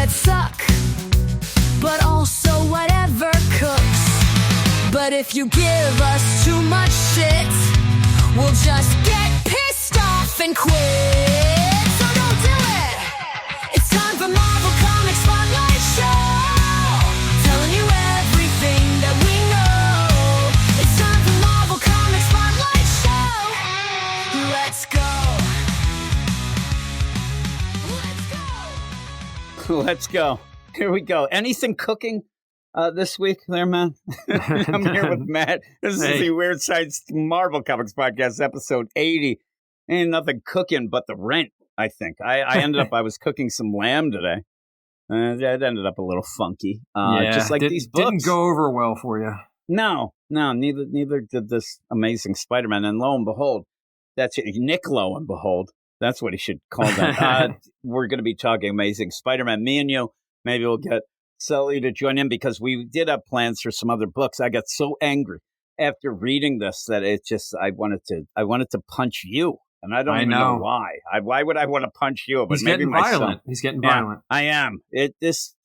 that suck, but also whatever cooks. But if you give us too much shit, we'll just get pissed off and quit. So don't do it. It's time for Marvel Comics Spotlight Show, telling you everything that we know. It's time for Marvel Comics Spotlight Show. Let's go. Let's go. Here we go. Anything cooking this week there, man? I'm here with Matt. This is the Weird Science Marvel Comics Podcast, episode 80. Ain't nothing cooking but the rent, I think. I ended up, I was cooking some lamb today. That ended up a little funky. Just like these books. Didn't go over well for you. No, neither did this Amazing Spider-Man. And lo and behold, that's it. Nick, lo and behold. That's what he should call that. We're going to be talking Amazing Spider-Man. Me and you, maybe we'll get Sully to join in because we did have plans for some other books. I got so angry after reading this that it just, I wanted to punch you. And I don't even know why. Why would I want to punch you? But He's maybe getting violent. He's getting violent. I am. This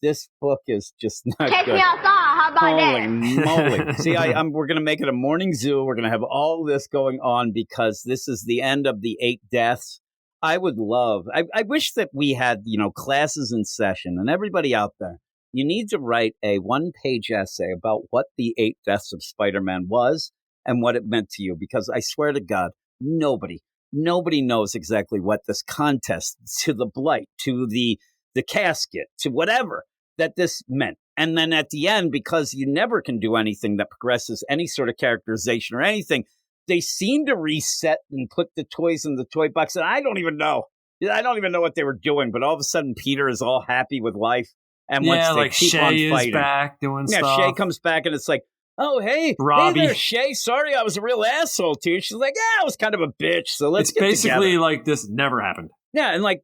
book is just not Take good. me outside. How about Holy that? moly. See, we're going to make it a morning zoo. We're going to have all this going on because this is the end of the 8 deaths. I would love, I wish that we had, classes in session, and everybody out there, you need to write a 1-page essay about what the 8 deaths of Spider-Man was and what it meant to you. Because I swear to God, nobody knows exactly what this contest, to the blight, to the casket, to whatever that this meant. And then at the end, because you never can do anything that progresses any sort of characterization or anything, they seem to reset and put the toys in the toy box. And I don't even know. I don't even know what they were doing. But all of a sudden, Peter is all happy with life and wants to keep Shay on fighting. Is back doing stuff. Yeah, Shay comes back and it's like, oh, hey Robbie. Hey there, Shay. Sorry, I was a real asshole to you. She's like, yeah, I was kind of a bitch. So let's get basically together. Like this never happened. Yeah, and like,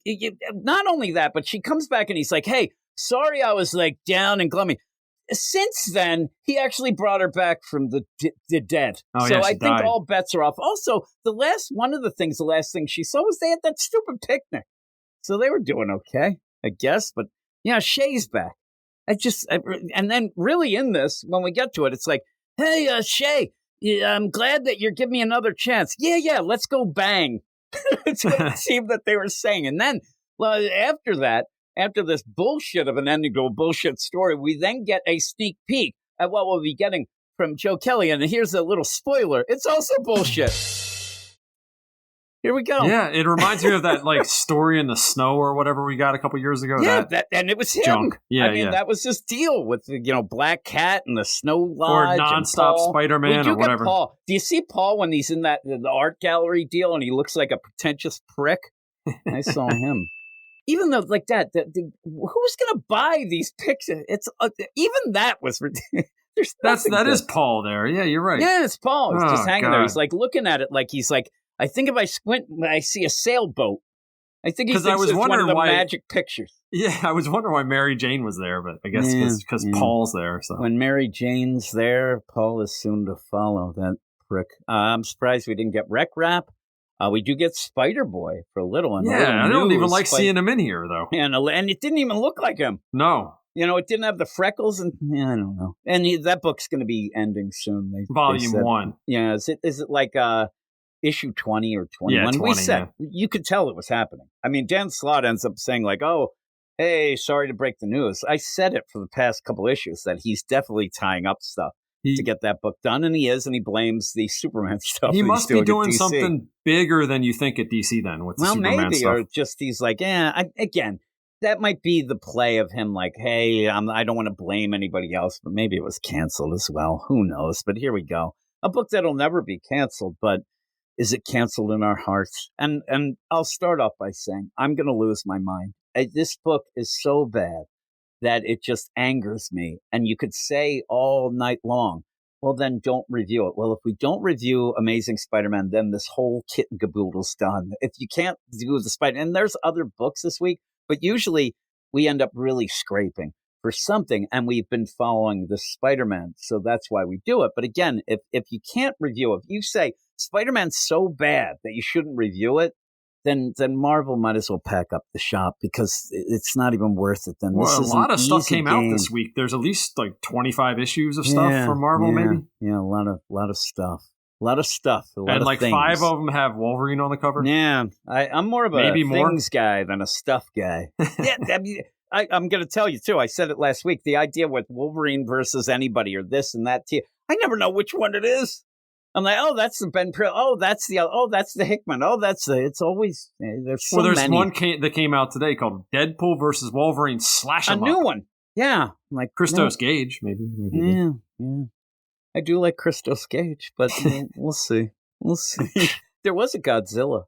not only that, but she comes back and he's like, hey, sorry I was like down and gloomy. Since then, he actually brought her back from the dead. Oh, so yeah, I think died. all bets are off. Also, the last thing she saw was they had that stupid picnic. So they were doing okay, I guess. But yeah, Shay's back. And then really in this, when we get to it, it's like, hey, Shay, I'm glad that you're giving me another chance. Yeah, let's go bang. It's what it seemed that they were saying. And then, well, after this bullshit of an ending to a bullshit story, we then get a sneak peek at what we'll be getting from Joe Kelly. And here's a little spoiler. It's also bullshit. Here we go. Yeah, it reminds me of that like Story in the Snow or whatever we got a couple years ago. Yeah, and it was him. Junk. Yeah, that was his deal with Black Cat and the Snow Or Lodge. Nonstop Spider-Man or whatever. Paul. Do you see Paul when he's in the art gallery deal and he looks like a pretentious prick? I saw him. Even though, like that, who's going to buy these pictures? It's even that was ridiculous. That is Paul there. Yeah, you're right. Yeah, it's Paul. He's just hanging there. God. He's like looking at it like he's like, I think if I squint, I see a sailboat. I think he thinks I was it's one of the wondering magic pictures. Yeah, I was wondering why Mary Jane was there, but I guess because Paul's there. So when Mary Jane's there, Paul is soon to follow. That prick. I'm surprised we didn't get Wreck Rap. We do get Spider-Boy for a little. And I don't even like seeing him in here, though. And it didn't even look like him. No. It didn't have the freckles. And I don't know. And that book's going to be ending soon. Volume 1. Yeah. Is it like issue 20 or 21? Yeah, 20, you could tell it was happening. I mean, Dan Slott ends up saying like, oh, hey, sorry to break the news. I said it for the past couple issues that he's definitely tying up stuff to get that book done, and he is, and he blames the Superman stuff. He must be doing something bigger than you think at DC then with the Superman maybe, stuff. Or just he's like, again, that might be the play of him like, hey, I don't want to blame anybody else, but maybe it was canceled as well. Who knows? But here we go. A book that'll never be canceled, but is it canceled in our hearts? And I'll start off by saying, I'm going to lose my mind. This book is so bad that it just angers me. And you could say all night long, well, then don't review it. Well, if we don't review Amazing Spider-Man, then this whole kit and caboodle's done. If you can't do the Spider-Man, and there's other books this week, but usually we end up really scraping for something, and we've been following the Spider-Man, so that's why we do it. But again, if you can't review it, if you say Spider-Man's so bad that you shouldn't review it, then Marvel might as well pack up the shop because it's not even worth it. Then well, this a lot of stuff easy came game. out this week. There's at least like 25 issues of stuff from Marvel, maybe. Yeah, a lot of stuff. A lot of stuff. And like things. 5 of them have Wolverine on the cover. Yeah, I'm more of a maybe things guy than a stuff guy. Yeah, I mean, I'm going to tell you too. I said it last week. The idea with Wolverine versus anybody or this and that. I never know which one it is. I'm like, oh, that's the Ben Prill. Oh, that's the Hickman. Oh, it's always there's so there's many. One that came out today called Deadpool versus Wolverine Slash 'em a new one. Yeah, like Christos Gage, maybe. Yeah. I do like Christos Gage, but we'll see. We'll see. There was a Godzilla,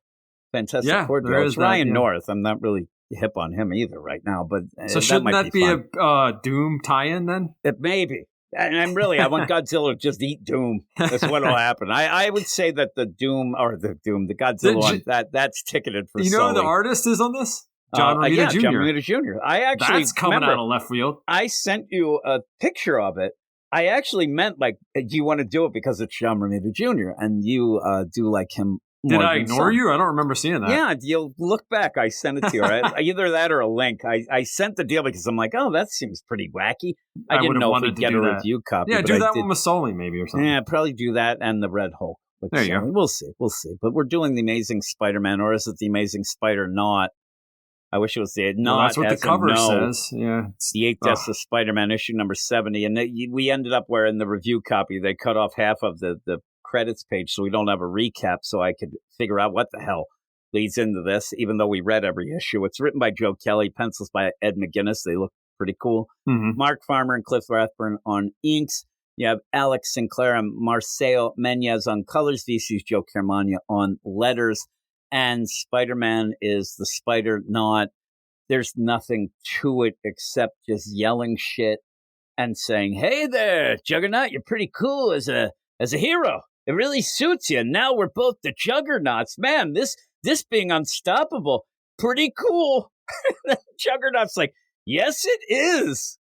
Fantastic Four. It's Ryan North. I'm not really hip on him either right now, but so shouldn't that be a Doom tie-in then? It may be. And I want Godzilla to just eat Doom. That's what'll happen. I would say that the Godzilla one, that's ticketed for. You know who the artist is on this? John Romita Jr. John Romita Jr. That's coming out of left field. I sent you a picture of it. I actually meant like, do you want to do it because it's John Romita Jr. and you do like him? Did I ignore you? I don't remember seeing that. Yeah, you'll look back. I sent it to you, right? Either that or a link. I sent the deal because I'm like, oh, that seems pretty wacky. I didn't know if we'd get a review copy. Yeah, do that one with Sully maybe or something. Yeah, probably do that and the Red Hulk. There you go. We'll see. But we're doing the Amazing Spider-Man, or is it the Amazing Spider-Not? I wish it was the not. Well, that's what the cover says. Yeah, it's the 8 Deaths of Spider-Man, issue number 70, and we ended up where in the review copy they cut off half of the credits page, so we don't have a recap, so I could figure out what the hell leads into this. Even though we read every issue, it's written by Joe Kelly, pencils by Ed McGuinness. They look pretty cool. Mm-hmm. Mark Farmer and Cliff Rathburn on inks. You have Alex Sinclair and Marcelo Menez on colors. VC's Joe Caramagna on letters. And Spider-Man is the Spider-Not. There's nothing to it except just yelling shit and saying, "Hey there, Juggernaut, you're pretty cool as a hero. It really suits you. Now we're both the Juggernauts. Man, this being unstoppable, pretty cool." Juggernaut's like, "Yes, it is."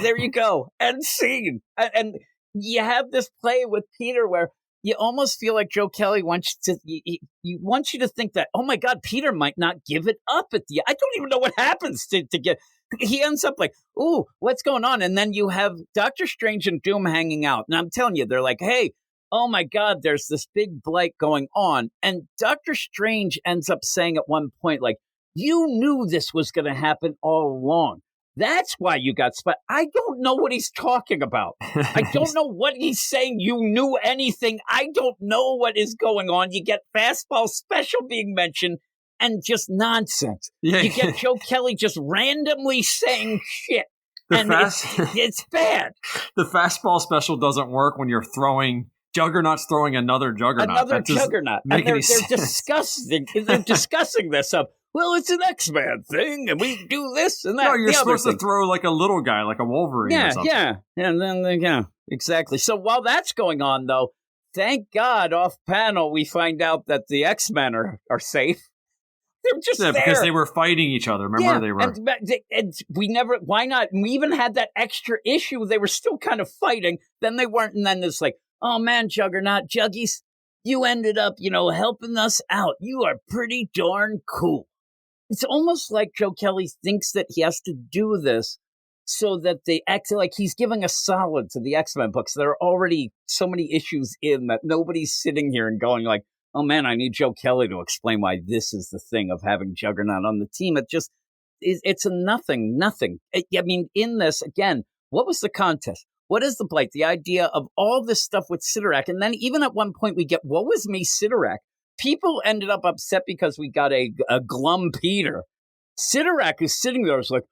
There you go. End scene. And you have this play with Peter where you almost feel like Joe Kelly wants you wants you to think that, oh my God, Peter might not give it up at the. I don't even know what happens to get. He ends up like, ooh, what's going on? And then you have Doctor Strange and Doom hanging out. And I'm telling you, they're like, hey, oh my God, there's this big blight going on. And Doctor Strange ends up saying at one point, like, you knew this was going to happen all along. That's why you got spot. I don't know what he's talking about. I don't know what he's saying. You knew anything. I don't know what is going on. You get fastball special being mentioned and just nonsense. Yeah. You get Joe Kelly just randomly saying shit. It's bad. The fastball special doesn't work when you're throwing Juggernaut's throwing another Juggernaut. Another Juggernaut. And they're discussing. They're discussing this of, well, it's an X-Man thing, and we do this and that. No, you're supposed to throw like a little guy, like a Wolverine or something. Yeah, and then, exactly. So while that's going on, though, thank God, off panel, we find out that the X-Men are safe. They're just there. Because they were fighting each other. Remember, they were. And we never, why not? We even had that extra issue. They were still kind of fighting. Then they weren't, and then it's like, oh man, Juggernaut, Juggies, you ended up, helping us out. You are pretty darn cool. It's almost like Joe Kelly thinks that he has to do this so that they act like he's giving a solid to the X-Men books. There are already so many issues in that nobody's sitting here and going like, oh man, I need Joe Kelly to explain why this is the thing of having Juggernaut on the team. It's a nothing. I mean, in this, again, what was the contest? What is the blight? The idea of all this stuff with Sidorak. And then even at one point we get, what was me, Sidorak? People ended up upset because we got a glum Peter. Sidorak is sitting there, is like,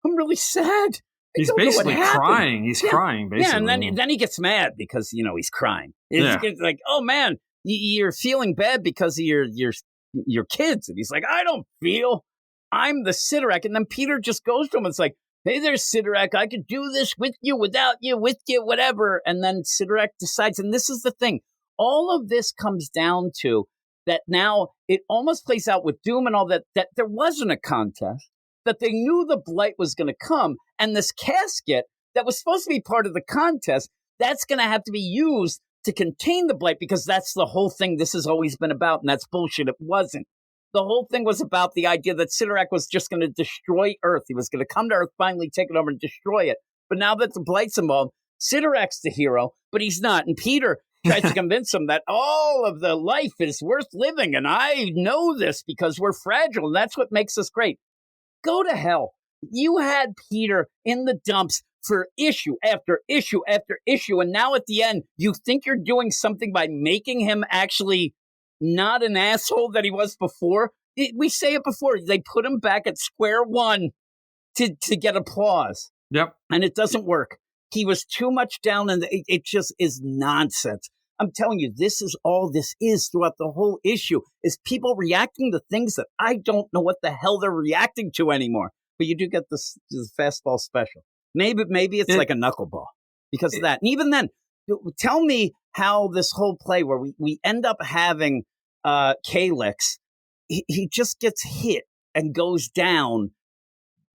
I'm really sad. He's basically crying. He's crying, basically. Yeah, and then he gets mad because, he's crying. It's like, oh man, you're feeling bad because of your kids. And he's like, I don't feel. I'm the Sidorak. And then Peter just goes to him and it's like, hey there, Sidorak, I could do this with you, without you, with you, whatever. And then Sidorak decides, and this is the thing. All of this comes down to that now it almost plays out with Doom and all that there wasn't a contest, that they knew the blight was going to come, and this casket that was supposed to be part of the contest, that's going to have to be used to contain the blight because that's the whole thing this has always been about, and that's bullshit. It wasn't. The whole thing was about the idea that Sidorak was just going to destroy Earth. He was going to come to Earth, finally take it over and destroy it. But now that the Blight's involved, Sidorak's the hero, but he's not. And Peter tries to convince him that all of the life is worth living. And I know this because we're fragile. And that's what makes us great. Go to hell. You had Peter in the dumps for issue after issue after issue. And now at the end, you think you're doing something by making him actually not an asshole that he was before. We say it before. They put him back at square one to get applause. Yep. And it doesn't work. He was too much down, and it just is nonsense. I'm telling you, this is all this is throughout the whole issue, is people reacting to things that I don't know what the hell they're reacting to anymore. But you do get this fastball special. Maybe it's like a knuckleball because of that. And even then, tell me how this whole play where we end up having Calyx, he just gets hit and goes down.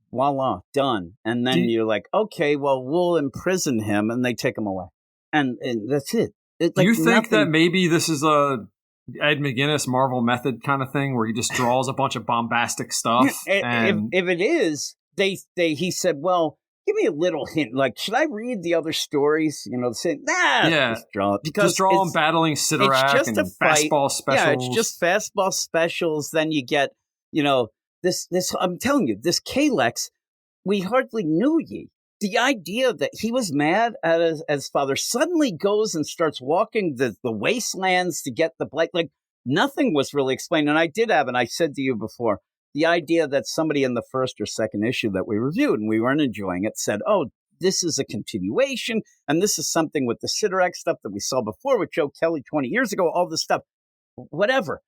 Voila, done. And then you're like, okay, well, we'll imprison him, and they take him away. And that's it. Do you think that maybe this is a Ed McGuinness Marvel method kind of thing where he just draws a bunch of bombastic stuff? If it is, he said, well, give me a little hint. Like, should I read the other stories? Saying, just draw it. Because just draw him battling Sidorak and fastball specials. Yeah, it's just fastball specials. Then you get, this. I'm telling you, this Calyx, we hardly knew ye. The idea that he was mad at his father suddenly goes and starts walking the wastelands to get the Blight. Like, nothing was really explained. And I said to you before, the idea that somebody in the first or second issue that we reviewed and we weren't enjoying it said, oh, this is a continuation. And this is something with the Sidorak stuff that we saw before with Joe Kelly 20 years ago, all this stuff, whatever.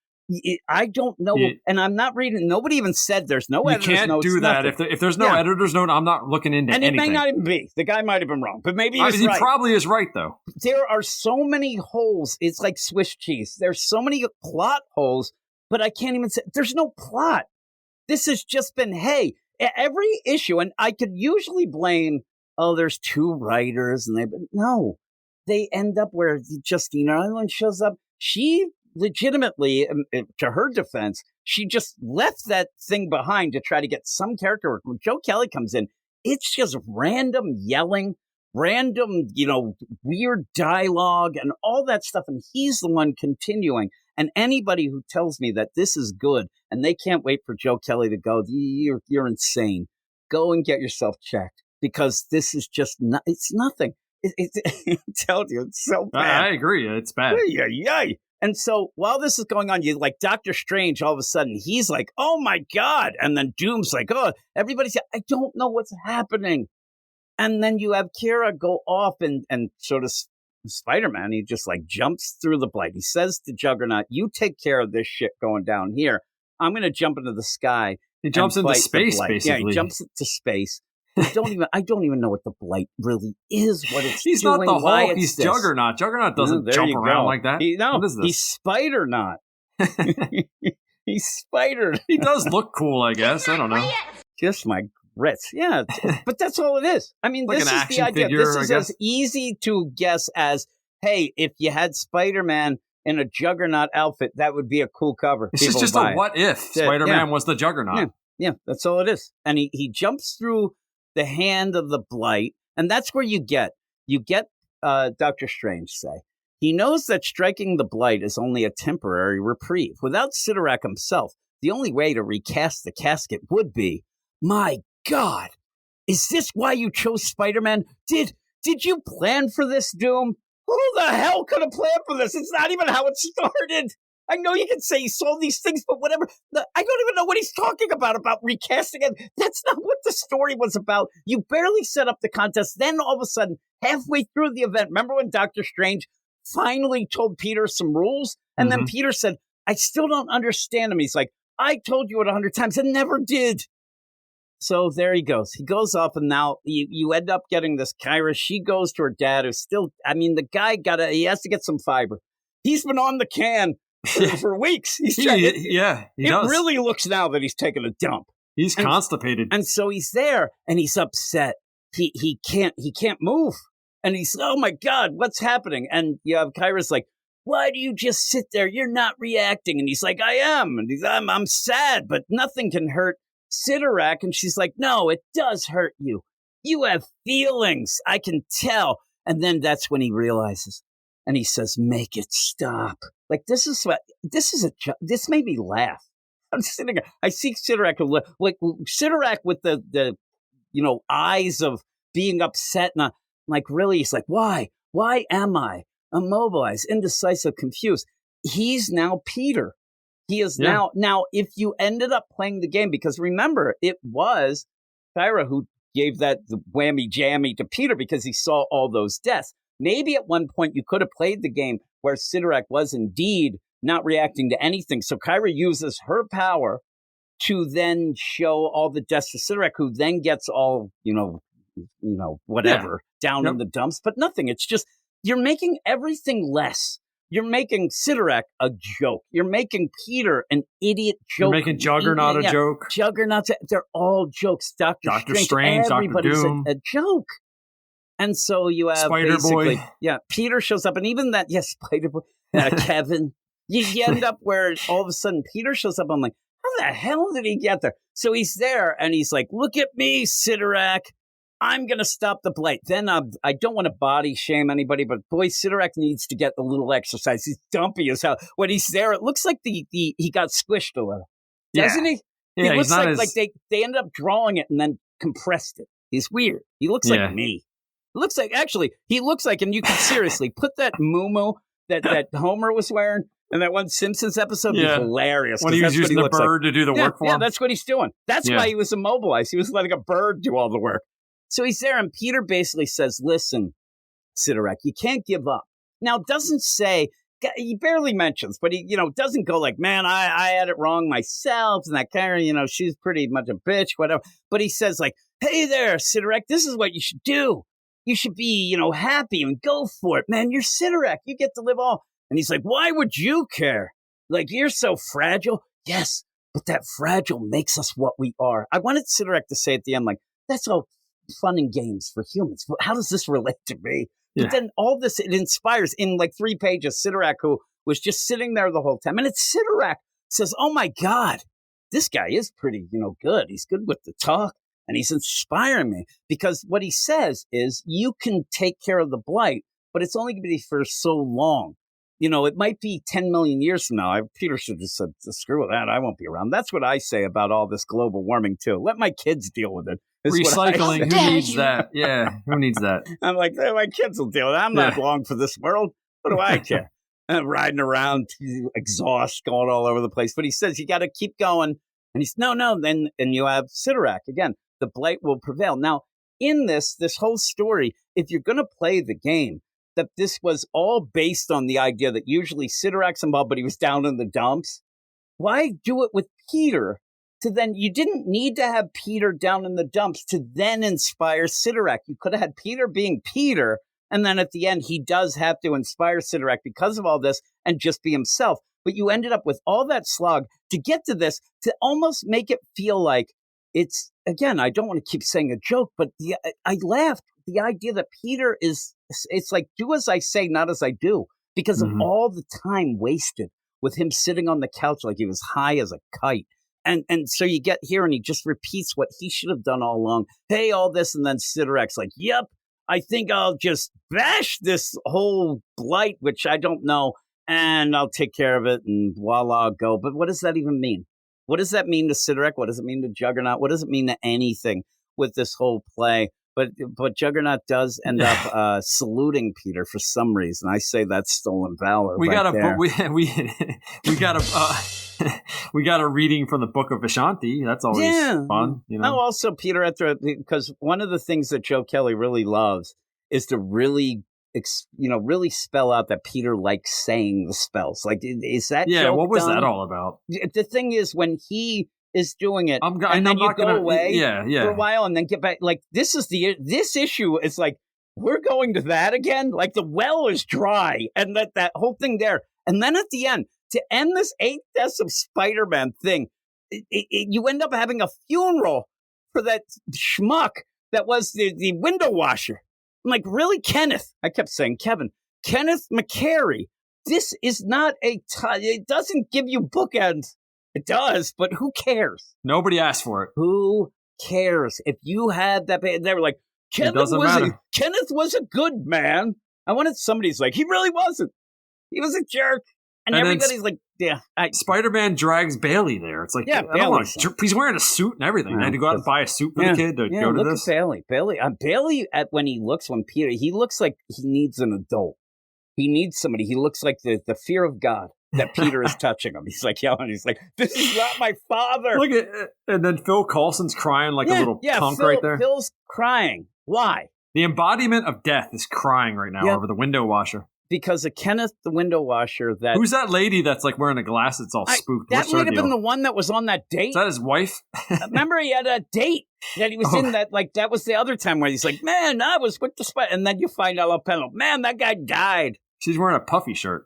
I don't know, and I'm not reading. Nobody even said there's no editor's notes. You can't do that. If there's no editor's note, I'm not looking into anything. And it may not even be. The guy might have been wrong, but maybe he's right. He probably is right, though. There are so many holes. It's like Swiss cheese. There's so many plot holes, but I can't even say. There's no plot. This has just been, hey, every issue, and I could usually blame, there's two writers, no. They end up where Justina Ireland shows up. She legitimately, to her defense, she just left that thing behind to try to get some character work. When Joe Kelly comes in, it's just random yelling, random, weird dialogue and all that stuff. And he's the one continuing. And anybody who tells me that this is good and they can't wait for Joe Kelly to go, you're insane. Go and get yourself checked, because this is just it's nothing. I'm telling you, it's so bad. I agree. It's bad. Yay. And so while this is going on, you like Doctor Strange, all of a sudden, he's like, oh my God. And then Doom's like, oh, everybody's, I don't know what's happening. And then you have Kira go off and sort of Spider-Man, he just like jumps through the Blight. He says to Juggernaut, you take care of this shit going down here. I'm going to jump into the sky. He jumps into space, basically. Yeah, he jumps into space. I don't even know what the Blight really is. What it's he's doing, not the Hulk. He's Juggernaut. Juggernaut doesn't jump around like that. What is this? He's Spider-Not. He's Spider. He does look cool, I guess. I don't know. Just my grits. Yeah, but that's all it is. I mean, like this is the idea. This is as easy to guess as, hey, if you had Spider-Man in a Juggernaut outfit, that would be a cool cover. This is just a what if Spider-Man was the Juggernaut. Yeah, that's all it is. And he jumps through the hand of the Blight, and that's where you get Doctor Strange say. He knows that striking the Blight is only a temporary reprieve. Without Sidorak himself, the only way to recast the casket would be, my God, is this why you chose Spider-Man? Did you plan for this, Doom? Who the hell could have planned for this? It's not even how it started. I know you can say he saw these things, but whatever. I don't even know what he's talking about recasting it. That's not what the story was about. You barely set up the contest. Then all of a sudden, halfway through the event, remember when Doctor Strange finally told Peter some rules? And then Peter said, I still don't understand him. He's like, I told you it 100 times and never did. So there he goes. He goes off, and now you end up getting this Kyra. She goes to her dad, who's still, the guy he has to get some fiber. He's been on the can for weeks. He does. It really looks now that he's taking a dump. He's constipated. And so he's there, and he's upset. He can't move. And he's, oh my God, what's happening? And you have Kyra's like, why do you just sit there? You're not reacting. And he's like, I am. And I'm sad, but nothing can hurt Sidorak. And she's like, no, it does hurt you. You have feelings. I can tell. And then that's when he realizes. And he says, make it stop. Like, this is this made me laugh. I'm sitting there. I see Sidorak, like Sidorak with the eyes of being upset. And like, really, he's like, why? Why am I immobilized, indecisive, confused? He's now Peter. He is now, if you ended up playing the game, because remember, it was Kyra who gave the whammy jammy to Peter because he saw all those deaths. Maybe at one point you could have played the game where Sidorak was indeed not reacting to anything. So Kyra uses her power to then show all the deaths to Sidorak, who then gets all, whatever down in the dumps, but nothing. It's just, you're making everything less. You're making Sidorak a joke. You're making Peter an idiot joke. You're making Juggernaut a joke. Juggernauts, they're all jokes. Doctor Strange, everybody's Dr. Doom. A joke. And so you have Spider-Boy. Peter shows up, and even that, Spider-Boy, Kevin. You end up where all of a sudden Peter shows up. I'm like, how the hell did he get there? So he's there, and he's like, look at me, Sidorak. I'm going to stop the blight. Then I don't want to body shame anybody, but boy, Sidorak needs to get a little exercise. He's dumpy as hell. When he's there, it looks like he got squished a little. Doesn't he? Yeah, he looks like they ended up drawing it and then compressed it. He's weird. He looks like me. He looks like, and you can seriously put that muumuu that Homer was wearing in that one Simpsons episode. Be hilarious. When he was using the bird to do the work for him. Yeah, that's what he's doing. That's why he was immobilized. He was letting a bird do all the work. So he's there, and Peter basically says, listen, Sidorak, you can't give up. Now, doesn't say, he barely mentions, but he, doesn't go like, man, I had it wrong myself, and that Karen, she's pretty much a bitch, whatever. But he says like, hey there, Sidorak, this is what you should do. You should be, happy and go for it, man. You're Sidorak. You get to live all. And he's like, why would you care? Like, you're so fragile. Yes, but that fragile makes us what we are. I wanted Sidorak to say at the end, like, that's all fun and games for humans. How does this relate to me? Yeah. But then all this, it inspires in like 3 pages, Sidorak, who was just sitting there the whole time. And it's Sidorak says, oh my God, this guy is pretty, good. He's good with the talk. And he's inspiring me because what he says is you can take care of the blight, but it's only going to be for so long. It might be 10 million years from now. Peter should just said, screw with that. I won't be around. That's what I say about all this global warming, too. Let my kids deal with it. Recycling, who needs that? Yeah, who needs that? I'm like, my kids will deal with it. I'm not long for this world. What do I care? I'm riding around, exhaust going all over the place. But he says, you got to keep going. And he's, no. Then and you have Sidorak again. The blight will prevail. Now, in this whole story, if you're going to play the game, that this was all based on the idea that usually Sidorak's involved, but he was down in the dumps. Why do it with Peter? You didn't need to have Peter down in the dumps to then inspire Sidorak. You could have had Peter being Peter, and then at the end, he does have to inspire Sidorak because of all this and just be himself. But you ended up with all that slog to get to this, to almost make it feel like it's, again, I don't want to keep saying a joke, but I laughed. The idea that Peter it's like, do as I say, not as I do, because of all the time wasted with him sitting on the couch like he was high as a kite. And so you get here and he just repeats what he should have done all along. Hey, all this. And then Sidorak's like, yep, I think I'll just bash this whole blight, which I don't know, and I'll take care of it and voila, I'll go. But what does that even mean? What does that mean to Sidorak? What does it mean to Juggernaut? What does it mean to anything with this whole play? But Juggernaut does end up saluting Peter for some reason. I say that's stolen valor. We got a reading from the Book of Vishanti. That's always fun. No, also Peter, because one of the things that Joe Kelly really loves is to really spell out that Peter likes saying the spells. Like, is that what was that all about? The thing is, when he is doing it, and then you go away for a while and then get back. Like, this issue is like, we're going to that again? Like, the well is dry, and that whole thing there. And then at the end, to end this 8 deaths of Spider-Man thing, you end up having a funeral for that schmuck that was the window washer. I'm like, really, Kenneth? I kept saying Kevin. Kenneth McCary. this is not it doesn't give you bookends. It does, but who cares? Nobody asked for it. Who cares? If you had that, they were like, Kenneth was a good man. I wanted somebody's like, he really wasn't. He was a jerk. And everybody's like, yeah. Spider-Man drags Bailey there. It's like, yeah, he's wearing a suit and everything. I had to go out and buy a suit for the kid to go to this. Bailey, when Peter, he looks like he needs an adult. He needs somebody. He looks like the fear of God that Peter is touching him. He's like yelling. He's like, this is not my father. Look at, and then Phil Coulson's crying like a little punk right there. Phil's crying. Why? The embodiment of death is crying right now over the window washer. Because of Kenneth, the window washer. Who's that lady that's like wearing a glass that's all spooked? That might have been the one that was on that date. Is that his wife? Remember, he had a date that he was in. That was the other time where he's like, man, I was with the spider. And then you find out, man, that guy died. She's wearing a puffy shirt.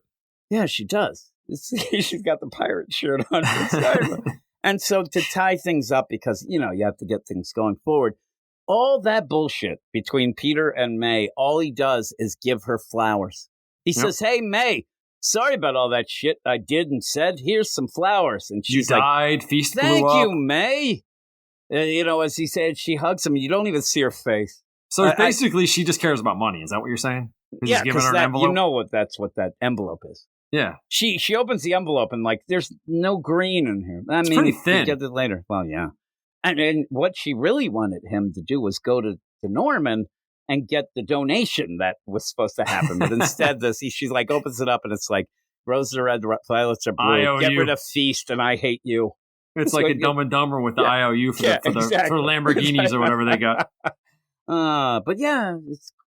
Yeah, she does. She's got the pirate shirt on. And so to tie things up, because, you have to get things going forward, all that bullshit between Peter and May, all he does is give her flowers. He says, hey, May, sorry about all that shit I did and said. Here's some flowers. And she's died, feast blew up. Thank you, May. As he said, she hugs him. You don't even see her face. So basically, she just cares about money. Is that what you're saying? Yeah, because that's what that envelope is. Yeah. She opens the envelope and there's no green in here. It's pretty thin. We'll get it later. Well, yeah. And what she really wanted him to do was go to Norman and get the donation that was supposed to happen. But instead, she's like, opens it up and it's like, roses are red, violets are blue. Get rid of Feast and I hate you. It's like a Dumb and Dumber with the IOU for Lamborghinis or whatever they got. But yeah,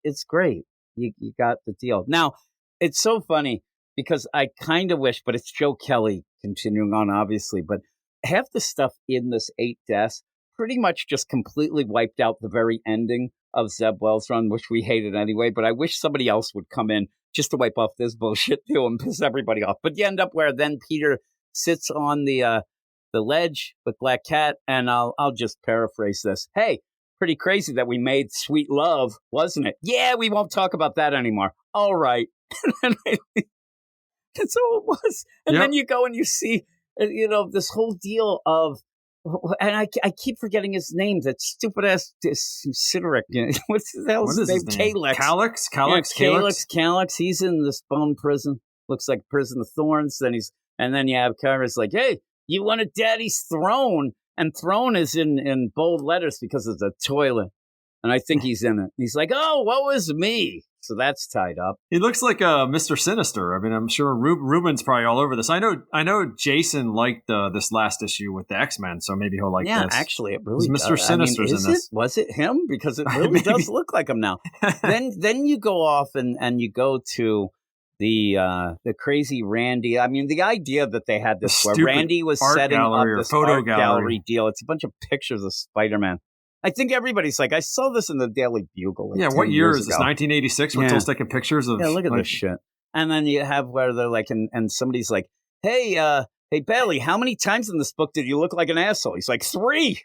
it's great. You got the deal. Now, it's so funny because I kind of wish, but it's Joe Kelly continuing on, obviously, but half the stuff in this 8 Deaths pretty much just completely wiped out the very ending of Zeb Wells' run, which we hated anyway, but I wish somebody else would come in just to wipe off this bullshit too and piss everybody off. But you end up where then Peter sits on the ledge with Black Cat, and I'll just paraphrase this. Hey, pretty crazy that we made sweet love, wasn't it? Yeah, we won't talk about that anymore. All right. That's all it was. And then you go and you see, this whole deal of, and I keep forgetting his name, that stupid-ass Sideric. What's his name? Calyx. He's in this bone prison. Looks like prison of thorns. And then you have Kyra's like, hey, you wanted Daddy's throne. And throne is in bold letters because of the toilet. And I think he's in it. He's like, oh, what was me? So that's tied up. He looks like Mr. Sinister. I mean, I'm sure Ruben's probably all over this. I know Jason liked this last issue with the X-Men, so maybe he'll like this. Yeah, actually, it really does. Mr. Sinister's in this. Was it him? Because it really does look like him now. then you go off and you go to the crazy Randy. I mean, the idea that they had this where Randy was setting up this art gallery deal. It's a bunch of pictures of Spider-Man. I think everybody's like, I saw this in the Daily Bugle. What year is this? 1986? We're still taking pictures of. Yeah, look at this shit. And then you have where they're like, and somebody's like, hey, Bailey, how many times in this book did you look like an asshole? He's like, 3.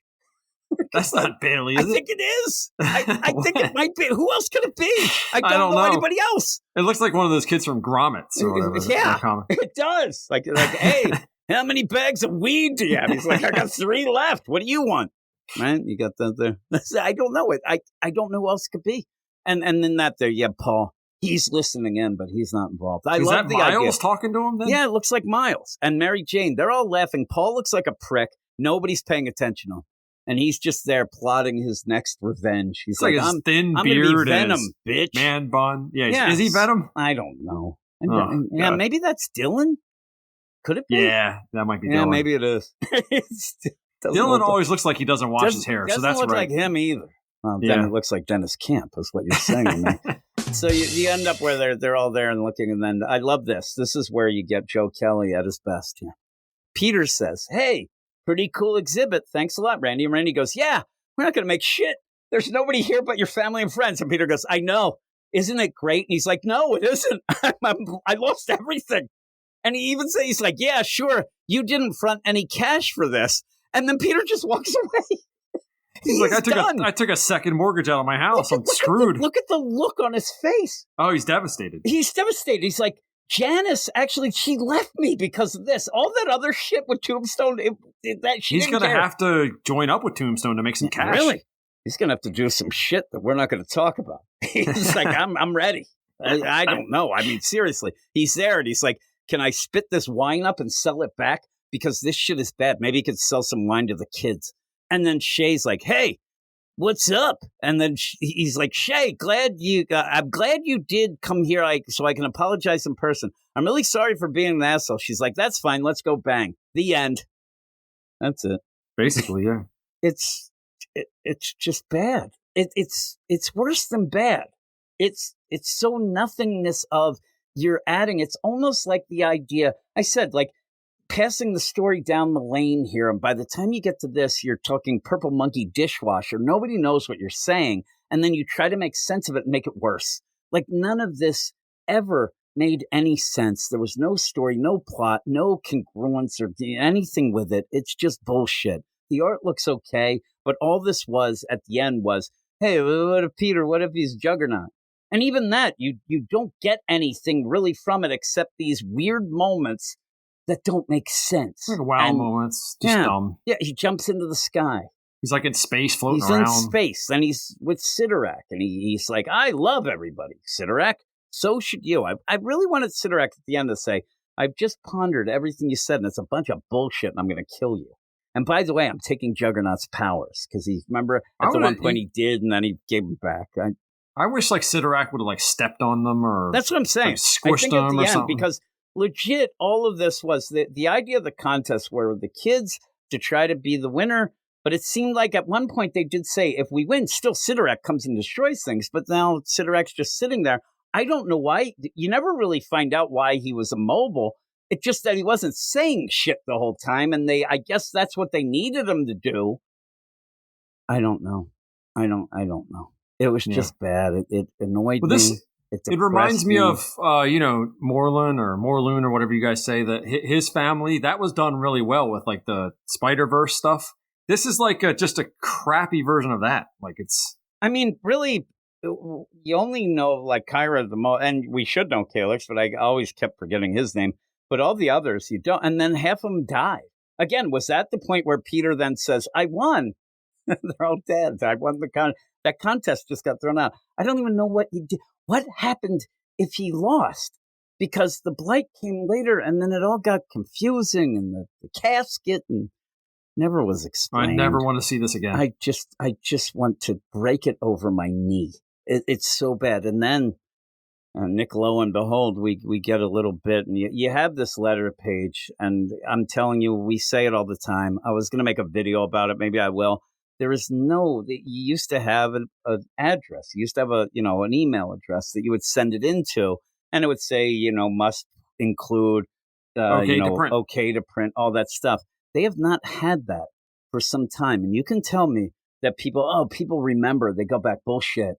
That's not Bailey, is it? I think it is. I think it might be. Who else could it be? I don't know anybody else. It looks like one of those kids from Grommets or whatever. Yeah, it does. Like, hey, how many bags of weed do you have? He's like, I got 3 left. What do you want? Man, you got that there. I don't know it. I don't know who else could be. And then that there, you have Paul. He's listening in, but he's not involved. I love the idea. Miles talking to him then? Yeah, it looks like Miles. And Mary Jane, they're all laughing. Paul looks like a prick. Nobody's paying attention to him. And he's just there plotting his next revenge. He's like his thin beard Venom, and bitch. Man bun. Yeah, is he Venom? I don't know. Maybe that's Dylan. Could it be? Yeah, that might be Dylan. Yeah, maybe it is. Dylan always looks like he doesn't wash his hair, so that's doesn't look right. like him either. Well, then it looks like Dennis Camp, is what you're saying. So you end up where they're all there and looking, and then I love this. This is where you get Joe Kelly at his best here. Peter says, hey, pretty cool exhibit. Thanks a lot, Randy. And Randy goes, yeah, we're not going to make shit. There's nobody here but your family and friends. And Peter goes, I know. Isn't it great? And he's like, no, it isn't. I lost everything. And he even says, he's like, yeah, sure. You didn't front any cash for this. And then Peter just walks away. He's like, I took a second mortgage out of my house. I'm screwed. Look at the look on his face. Oh, he's devastated. He's devastated. He's like, Janice, actually, she left me because of this. All that other shit with Tombstone, he's going to have to join up with Tombstone to make some cash. Really? He's going to have to do some shit that we're not going to talk about. He's like, I'm ready. I don't know. I mean, seriously. He's there and he's like, can I spit this wine up and sell it back? Because this shit is bad. Maybe he could sell some wine to the kids. And then Shay's like, hey, what's up? And then he's like, Shay, I'm glad you did come here so I can apologize in person. I'm really sorry for being an asshole. She's like, that's fine. Let's go bang. The end. That's it. Basically, yeah. It's just bad. It's worse than bad. It's so nothingness of you're adding. It's almost like the idea I said, like passing the story down the lane here. And by the time you get to this, you're talking Purple Monkey dishwasher. Nobody knows what you're saying. And then you try to make sense of it and make it worse. Like none of this ever made any sense. There was no story, no plot, no congruence or anything with it. It's just bullshit. The art looks okay, but all this was at the end was, hey, what if he's Juggernaut? And even that, you don't get anything really from it except these weird moments that don't make sense. Like wow moments. Just dumb. Yeah, he jumps into the sky. He's like in space floating around. He's in space. Then he's with Sidorak. And he's like, I love everybody. Sidorak, so should you. I really wanted Sidorak at the end to say, I've just pondered everything you said, and it's a bunch of bullshit, and I'm going to kill you. And by the way, I'm taking Juggernaut's powers. Because remember, at the one point he did, and then he gave them back. I wish like Sidorak would have like stepped on them or that's what I'm saying. Like, squished them or something. Because legit, all of this was the idea of the contest were the kids to try to be the winner. But it seemed like at one point they did say, if we win, still Sidorak comes and destroys things. But now Sidorak's just sitting there. I don't know why. You never really find out why he was immobile. It's just that he wasn't saying shit the whole time. And I guess that's what they needed him to do. I don't know. I don't know. It was just bad. It annoyed me. It reminds me of, Morlun or whatever you guys say, that his family, that was done really well with like the Spider-Verse stuff. This is like just a crappy version of that. Like it's. I mean, really, you only know like Kyra the most, and we should know Calyx, but I always kept forgetting his name. But all the others you don't, and then half of them died. Again, was that the point where Peter then says, "I won"? They're all dead. I won that contest just got thrown out. I don't even know what you did. What happened if he lost? Because the blight came later, and then it all got confusing, and the casket and never was explained. I never want to see this again. I just want to break it over my knee. It's so bad. And then, Nick, lo and behold, we get a little bit, and you have this letter page, and I'm telling you, we say it all the time. I was going to make a video about it. Maybe I will. There is you used to have an address. You used to have an email address that you would send it into, and it would say, must include, okay to print, all that stuff. They have not had that for some time. And you can tell me that people remember, they go back, bullshit.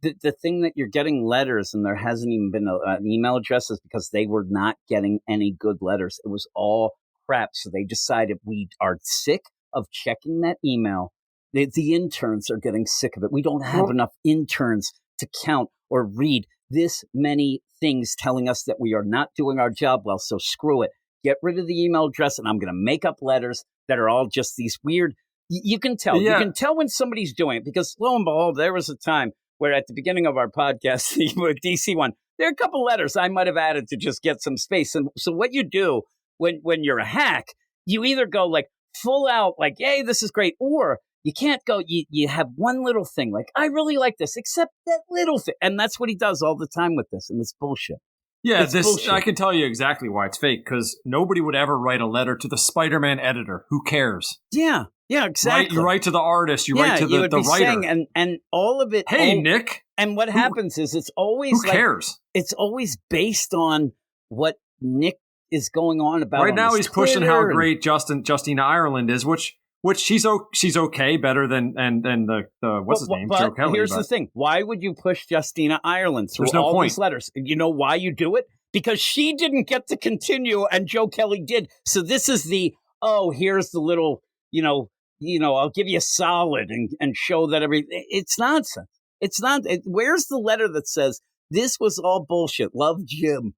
The thing that you're getting letters and there hasn't even been an email address is because they were not getting any good letters. It was all crap. So they decided we are sick of checking that email. The interns are getting sick of it. We don't have enough interns to count or read this many things telling us that we are not doing our job well. So screw it. Get rid of the email address, and I'm going to make up letters that are all just these weird. You can tell. Yeah. You can tell when somebody's doing it because, lo and behold, there was a time where at the beginning of our podcast, with DC one, there are a couple letters I might have added to just get some space. And so what you do when you're a hack, you either go like full out, like, hey, this is great, or you can't go, you have one little thing, like, I really like this, except that little thing. And that's what he does all the time with this, and it's bullshit. Yeah, bullshit. I can tell you exactly why it's fake, because nobody would ever write a letter to the Spider-Man editor. Who cares? Yeah, exactly. You write to the artist, you write to the writer. Saying, and all of it. Hey, Nick. And what happens is it's always who cares? It's always based on what Nick is going on about. Right now he's Twitter pushing how great Justina Ireland is, which she's okay, better than the what's his name, Joe Kelly. Here's the thing: why would you push Justina Ireland through all these letters? You know why you do it? Because she didn't get to continue, and Joe Kelly did. So this is here's the little, I'll give you a solid and show that everything. It's nonsense. It's not. Where's the letter that says this was all bullshit? Love, Jim.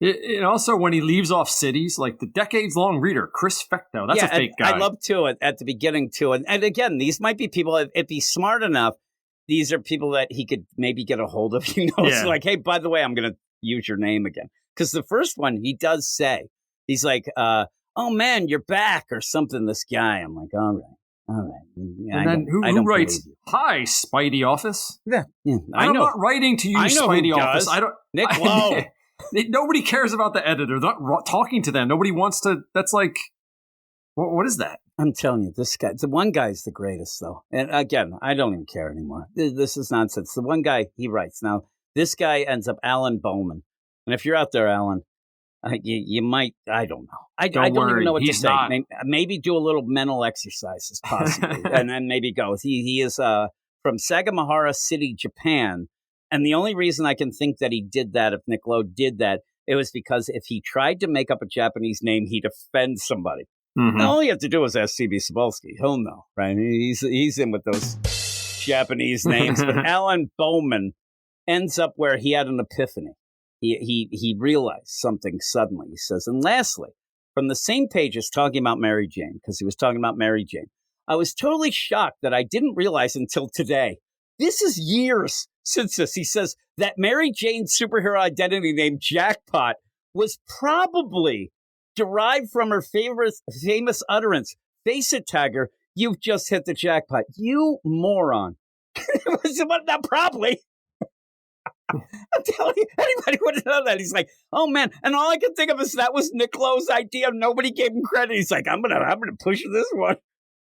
It also, when he leaves off cities, like the decades-long reader, Chris Fecto, that's a fake guy. I love, too, at the beginning, too. And again, these might be people, if he's smart enough, these are people that he could maybe get a hold of. So like, hey, by the way, I'm going to use your name again. Because the first one, he does say, he's like, oh, man, you're back or something, this guy. I'm like, all right. Yeah, and then who writes, hi, Spidey Office? Yeah. I'm not writing to you, Spidey Office. I don't. Nick Lowe. Nobody cares about the editor. They're not talking to them. Nobody wants to. That's like, what is that? I'm telling you, this guy, the one guy's the greatest, though. And again, I don't even care anymore. This is nonsense. The one guy, he writes. Now, this guy ends up Alan Bowman. And if you're out there, Alan, you might, I don't know. I don't even know what to say. Maybe do a little mental exercises, possibly, and then maybe go. He is from Sagamihara City, Japan. And the only reason I can think that he did that, if Nick Lowe did that, it was because if he tried to make up a Japanese name, he'd offend somebody. Mm-hmm. All you have to do is ask C.B. Cebulski. He'll know, right? He's in with those Japanese names. But Alan Bowman ends up where he had an epiphany. He realized something suddenly. He says, and lastly, from the same page as talking about Mary Jane, because he was talking about Mary Jane, I was totally shocked that I didn't realize until today. This is years since this. He says that Mary Jane's superhero identity name Jackpot was probably derived from her famous utterance, "Face it, Tiger, you've just hit the jackpot." You moron. Not probably. I'm telling you, anybody would have known that. He's like, oh man, and all I can think of is that was Nick Lowe's idea. Nobody gave him credit. He's like, I'm gonna push this one,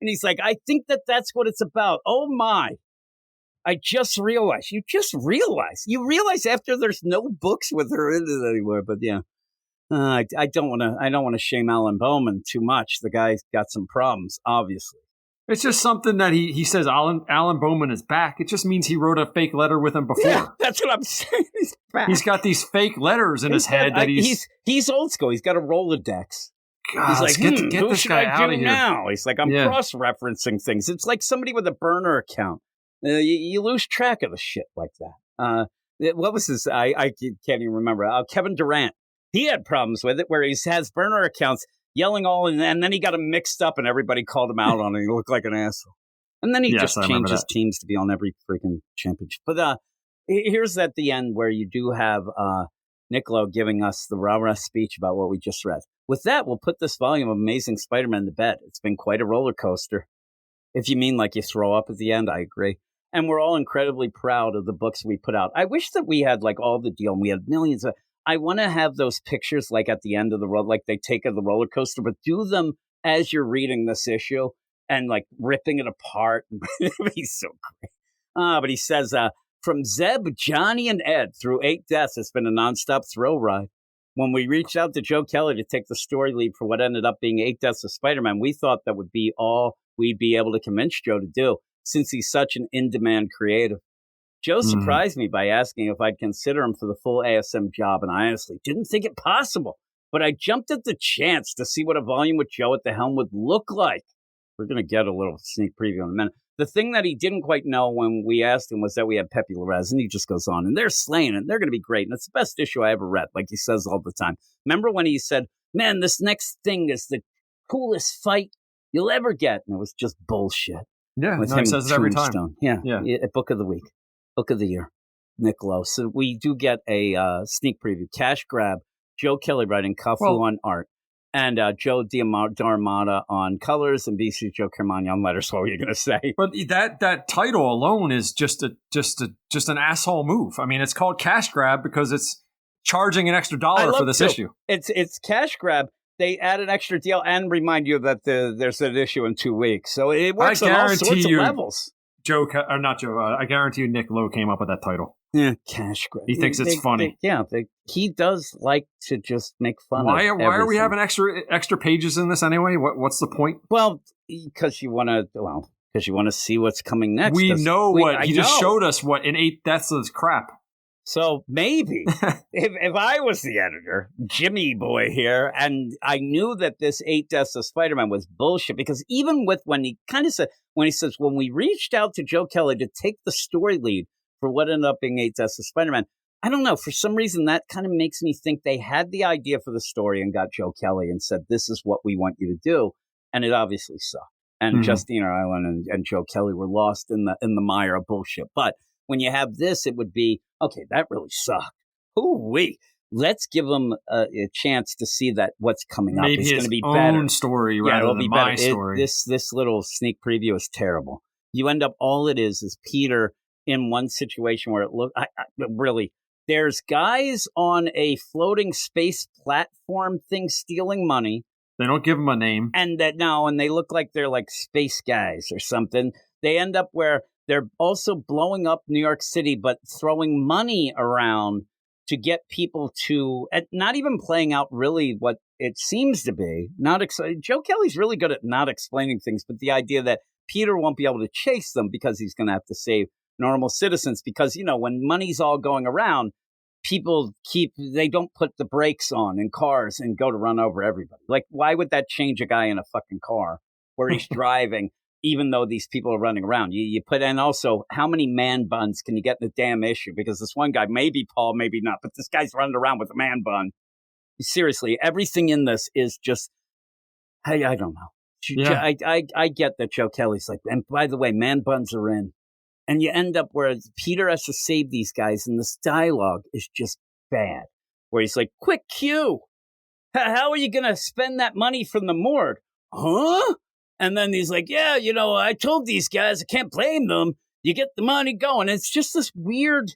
and he's like, I think that's what it's about. Oh my. I just realized. You realize after there's no books with her in it anymore. But yeah, I don't want to shame Alan Bowman too much. The guy's got some problems, obviously. It's just something that he says Alan Bowman is back. It just means he wrote a fake letter with him before. Yeah, that's what I'm saying. He's back. He's got these fake letters in his head that he's old school. He's got a Rolodex. God, he's like, get who this should guy I out do of here now? He's like, I'm cross-referencing things. It's like somebody with a burner account. You lose track of the shit like that. What was this? I can't even remember. Kevin Durant. He had problems with it where he has burner accounts yelling and then he got him mixed up and everybody called him out on it. He looked like an asshole. And then he just changed his teams to be on every freaking championship. But here's at the end where you do have Nick Lowe giving us the rah-rah speech about what we just read. With that, we'll put this volume of Amazing Spider-Man to bed. It's been quite a roller coaster. If you mean like you throw up at the end, I agree. And we're all incredibly proud of the books we put out. I wish that we had like all the deal and we had millions of. I want to have those pictures like at the end of the road, like they take of the roller coaster, but do them as you're reading this issue and like ripping it apart. It would be so great. But he says, from Zeb, Johnny, and Ed through 8 deaths, it's been a nonstop thrill ride. When we reached out to Joe Kelly to take the story lead for what ended up being 8 Deaths of Spider-Man, we thought that would be all we'd be able to convince Joe to do, since he's such an in-demand creative. Joe surprised me by asking if I'd consider him for the full ASM job, and I honestly didn't think it possible. But I jumped at the chance to see what a volume with Joe at the helm would look like. We're going to get a little sneak preview in a minute. The thing that he didn't quite know when we asked him was that we had Pepe Larraz, and he just goes on, and they're slaying it. They're going to be great, and it's the best issue I ever read, like he says all the time. Remember when he said, man, this next thing is the coolest fight you'll ever get? And it was just bullshit. Yeah, he says it every time. Yeah. Book of the week. Book of the year, Nick Lowe. So we do get a sneak preview. Cash Grab, Joe Kelly writing, Kafu on art, and Joe D'Armata on colors, and BC Joe Carmagna on letters. What were you going to say? But that title alone is just an asshole move. I mean, it's called Cash Grab because it's charging an extra $1 for this issue. It's Cash Grab. They add an extra deal and remind you that there's an issue in 2 weeks. So it works on all sorts of levels. I guarantee you Nick Lowe came up with that title. Yeah, Cash Grab. He thinks it's funny. He does like to just make fun of everything. Why are we having extra pages in this anyway? What's the point? Well, because you want to see what's coming next. We know what he just showed us. What in 8 Deaths of crap. So maybe if I was the editor, Jimmy boy here, and I knew that this 8 Deaths of Spider-Man was bullshit, because even with when he says, when we reached out to Joe Kelly to take the story lead for what ended up being 8 Deaths of Spider-Man, I don't know. For some reason, that kind of makes me think they had the idea for the story and got Joe Kelly and said, this is what we want you to do. And it obviously sucked. And Justine Ireland and Joe Kelly were lost in the mire of bullshit. But when you have this, it would be, okay, that really sucked. Ooh-wee. Let's give them a chance to see that what's coming up is going to be better. Maybe his own story rather than my story. This little sneak preview is terrible. You end up, all it is Peter in one situation where it looked, really, there's guys on a floating space platform thing stealing money. They don't give them a name. And they look like they're like space guys or something. They end up where they're also blowing up New York City, but throwing money around to get people to, not even playing out really what it seems to be. Joe Kelly's really good at not explaining things, but the idea that Peter won't be able to chase them because he's going to have to save normal citizens. Because, when money's all going around, people they don't put the brakes on in cars and go to run over everybody. Like, why would that change a guy in a fucking car where he's driving, even though these people are running around? You put, and also, how many man buns can you get in the damn issue? Because this one guy, maybe Paul, maybe not, but this guy's running around with a man bun. Seriously, everything in this is just, hey, I don't know. Yeah. I get that Joe Kelly's like, and by the way, man buns are in. And you end up where Peter has to save these guys, and this dialogue is just bad. Where he's like, quick cue. How are you going to spend that money from the morgue? Huh? And then he's like, yeah, I told these guys, I can't blame them. You get the money going. It's just this weird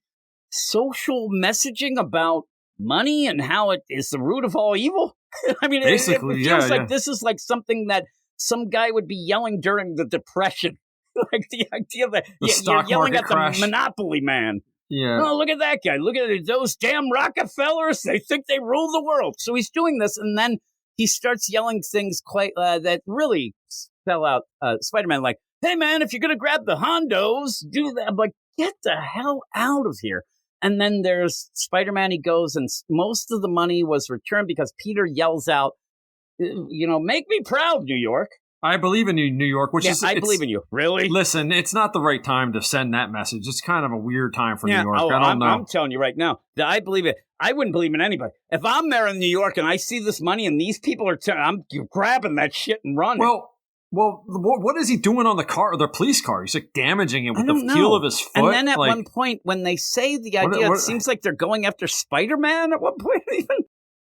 social messaging about money and how it is the root of all evil. I mean, basically, it feels like this is like something that some guy would be yelling during the Depression. Like the idea that you're yelling at the Monopoly man. Yeah. Oh, look at that guy. Look at those damn Rockefellers. They think they rule the world. So he's doing this, and then he starts yelling things quite that really spell out Spider-Man. Like, hey, man, if you're going to grab the Hondos, do that. I'm like, get the hell out of here. And then there's Spider-Man. He goes, and most of the money was returned because Peter yells out, make me proud, New York. I believe in you, New York. I believe in you. Really? Listen, it's not the right time to send that message. It's kind of a weird time for New York. I don't know. I'm telling you right now that I believe it. I wouldn't believe in anybody. If I'm there in New York and I see this money and these people are, I'm grabbing that shit and running. Well, what is he doing on the car, the police car? He's like damaging it with the heel of his foot. And then at one point, when they say the idea, it seems like they're going after Spider-Man at one point even.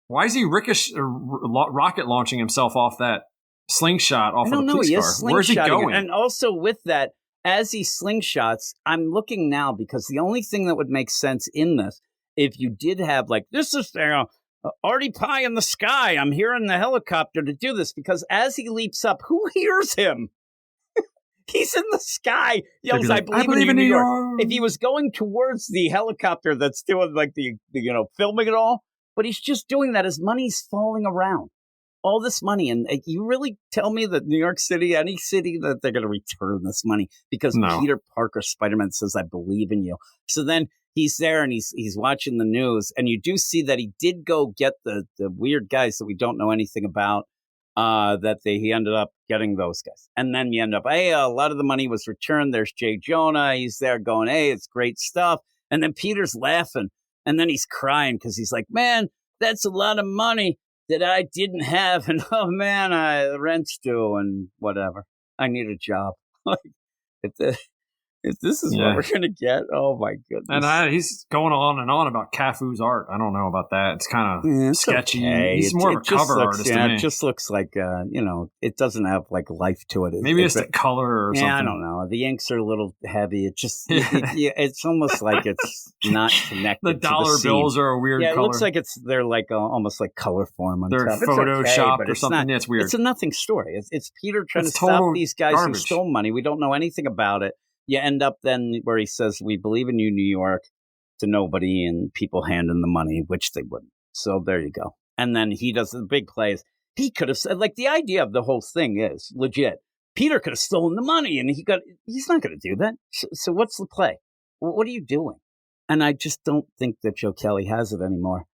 Why is he rocket launching himself off that slingshot off of the police car? Where's he going? And also with that, as he slingshots, I'm looking now because the only thing that would make sense in this, if you did have like, this is Artie Pie in the sky, I'm here in the helicopter to do this, because as he leaps up, who hears him? He's in the sky, yells, I believe in New York. If he was going towards the helicopter that's doing like the filming it all, but he's just doing that as money's falling around. All this money, and you really tell me that New York City, any city, that they're going to return this money because Peter Parker, Spider-Man, says, I believe in you. So then he's there and he's watching the news, and you do see that he did go get the weird guys that we don't know anything about, he ended up getting those guys. And then you end up, hey, a lot of the money was returned. There's Jay Jonah. He's there going, hey, it's great stuff. And then Peter's laughing, and then he's crying because he's like, man, that's a lot of money that I didn't have, and oh man, the rent's due, and whatever. I need a job. Like, if this is what we're gonna get, oh my goodness! And he's going on and on about Cafu's art. I don't know about that. It's kind of sketchy. Okay. He's more of a cover artist. Yeah, it just looks like it doesn't have like life to it. Maybe it's the color or something. I don't know. The inks are a little heavy. It just it's almost like it's not connected. The dollar bills are a weird color. It looks like they're like almost like color form on they're top. photoshopped or something. It's weird. It's a nothing story. It's Peter trying to stop these guys who stole money. We don't know anything about it. You end up then where he says, we believe in you, New York, to nobody, and people hand him the money, which they wouldn't. So there you go. And then he does the big plays. He could have said, like, the idea of the whole thing is legit. Peter could have stolen the money, and he's not going to do that. So what's the play? What are you doing? And I just don't think that Joe Kelly has it anymore.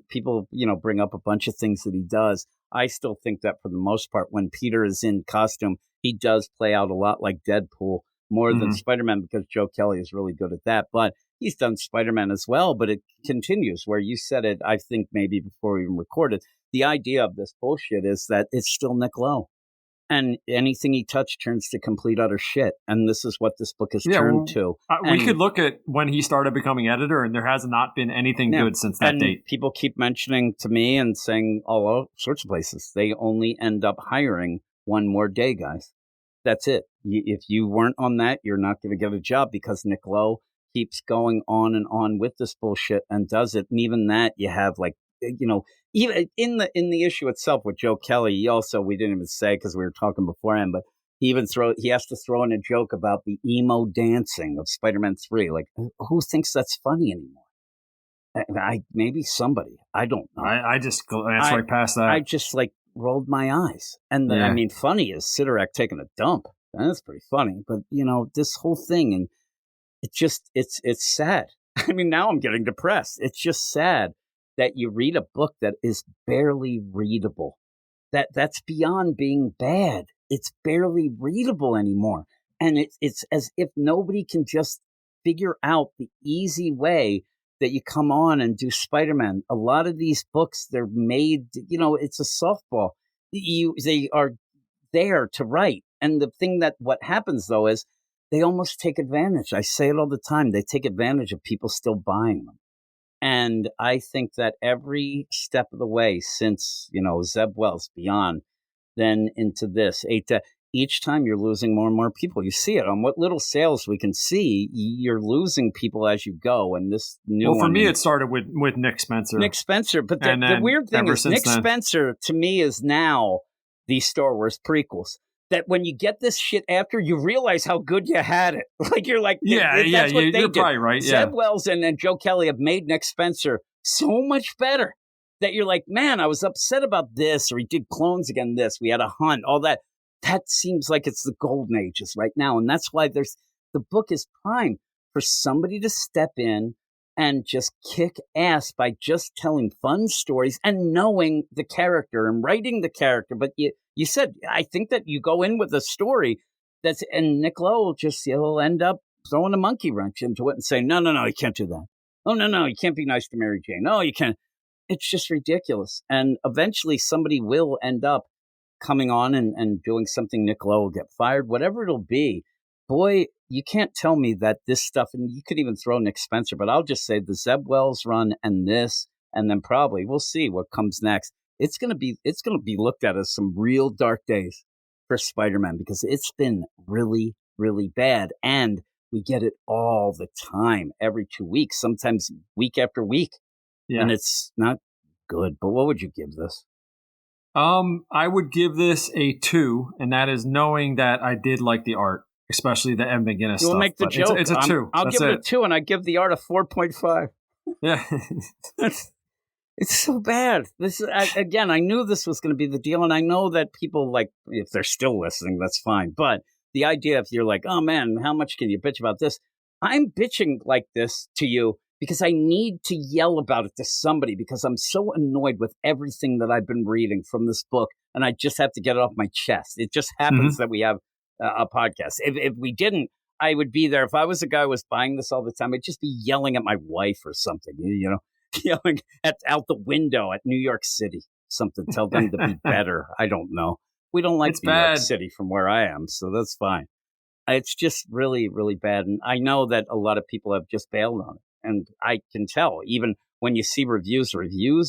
People, bring up a bunch of things that he does. I still think that for the most part, when Peter is in costume, he does play out a lot like Deadpool. More than Spider-Man, because Joe Kelly is really good at that. But he's done Spider-Man as well, but it continues where you said it, I think maybe before we even recorded. The idea of this bullshit is that it's still Nick Lowe. And anything he touched turns to complete utter shit. And this is what this book has turned to. We could look at when he started becoming editor, and there has not been anything good since that date. People keep mentioning to me and saying all sorts of places, they only end up hiring one more day, guys. That's it. If you weren't on that, you're not going to get a job because Nick Lowe keeps going on and on with this bullshit and does it. And even that, you have like, even in the issue itself with Joe Kelly, we didn't even say because we were talking beforehand, but he has to throw in a joke about the emo dancing of Spider-Man 3. Like, who thinks that's funny anymore? Maybe somebody. I don't know. I just glanced right past that. I just rolled my eyes. And I mean, funny is Sidorak taking a dump. That's pretty funny. But, this whole thing, and it's sad. I mean, now I'm getting depressed. It's just sad that you read a book that is barely readable. That's beyond being bad. It's barely readable anymore. And it's as if nobody can just figure out the easy way that you come on and do Spider-Man. A lot of these books, they're made, it's a softball. They are there to write. And the thing what happens, though, is they almost take advantage. I say it all the time. They take advantage of people still buying them. And I think that every step of the way since, Zeb Wells Beyond, then into this, each time you're losing more and more people. You see it on what little sales we can see. You're losing people as you go. And this new for me, it started with Nick Spencer. But the weird thing is Nick Spencer, to me, is now the Star Wars prequels. That when you get this shit after, you realize how good you had it. Like, you're like, that's what they you're did. Probably right. Yeah. Zeb Wells and Joe Kelly have made Nick Spencer so much better that you're like, man, I was upset about this, or he did Clones again, this, we had a hunt, all that. That seems like it's the golden ages right now. And that's why the book is prime for somebody to step in and just kick ass by just telling fun stories and knowing the character and writing the character. But you said, I think that you go in with a story and Nick Lowe he'll end up throwing a monkey wrench into it and saying, no, you can't do that. Oh, no, you can't be nice to Mary Jane. No, you can't. It's just ridiculous. And eventually somebody will end up coming on and doing something. Nick Lowe will get fired, whatever it'll be. Boy, you can't tell me that this stuff, and you could even throw Nick Spencer, but I'll just say the Zeb Wells run and this, and then probably we'll see what comes next. It's going to be looked at as some real dark days for Spider-Man because it's been really, really bad. And we get it all the time, every 2 weeks, sometimes week after week. Yeah. And it's not good. But what would you give this? I would give this a 2, and that is knowing that I did like the art, especially the M. McGinnis stuff. You'll make the joke. It's a 2. I'll give it a 2, and I give the art a 4.5. Yeah. It's so bad. This is, again, I knew this was going to be the deal, and I know that people, if they're still listening, that's fine. But the idea, if you're like, oh, man, how much can you bitch about this? I'm bitching like this to you because I need to yell about it to somebody because I'm so annoyed with everything that I've been reading from this book, and I just have to get it off my chest. It just happens that we have a podcast. If we didn't, I would be there. If I was a guy who was buying this all the time, I'd just be yelling at my wife or something, yelling out the window at New York City, something, tell them to be better. I don't know. We don't like New York City from where I am, so that's fine. It's just really, really bad. And I know that a lot of people have just bailed on it. And I can tell, even when you see reviews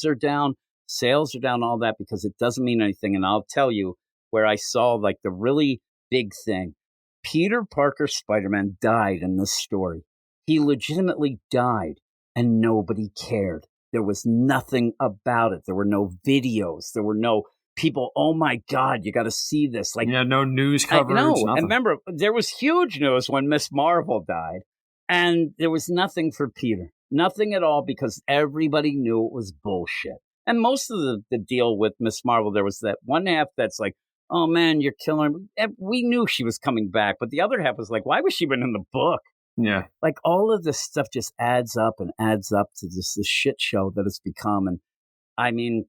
are down, sales are down, all that, because it doesn't mean anything. And I'll tell you where I saw the really big thing. Peter Parker Spider-Man died in this story. He legitimately died. And nobody cared. There was nothing about it. There were no videos. There were no people, oh my God, you got to see this. No news coverage. No, and remember, there was huge news when Miss Marvel died. And there was nothing for Peter. Nothing at all because everybody knew it was bullshit. And most of the deal with Miss Marvel, there was that one half that's like, oh man, you're killing her. We knew she was coming back. But the other half was like, why was she even in the book? Yeah. All of this stuff just adds up to this shit show that it's become. And I mean,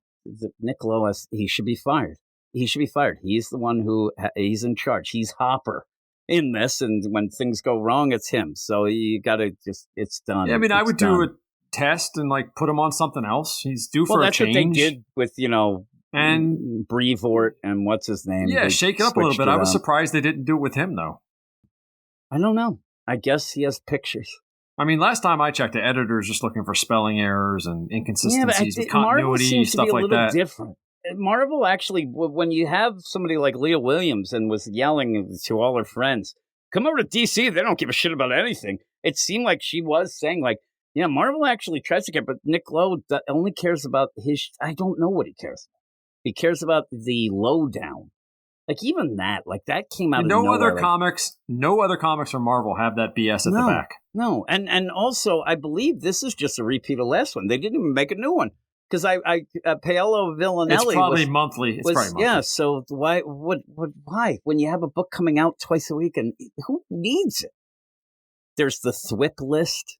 Nick Lowe, he should be fired. He should be fired. He's the one he's in charge. He's Hopper. in this, and when things go wrong, it's him. So you got to it's done. Yeah, I mean, I would done. do a test and like put him on something else. He's due for a change. That's what they did with and Brevoort and what's his name. Yeah, shake it up a little bit. I was surprised they didn't do it with him though. I don't know. I guess he has pictures. I mean, last time I checked, the editor's just looking for spelling errers and inconsistencies with Marvel continuity, seems stuff to be a like little that. Different. Marvel actually, when you have somebody like Leah Williams and was yelling to all her friends, "Come over to DC, they don't give a shit about anything." It seemed like she was saying, like, yeah, Marvel actually tries to get, but Nick Lowe only cares about his. I don't know what he cares about. He cares about the lowdown. Like even that came out of nowhere. No other comics from Marvel have that BS at the back. No, and also I believe this is just a repeat of last one. They didn't even make a new one because Paolo Villanelli. It's probably monthly. It's probably monthly. Yeah. So why when you have a book coming out twice a week and who needs it? There's the Thwip list.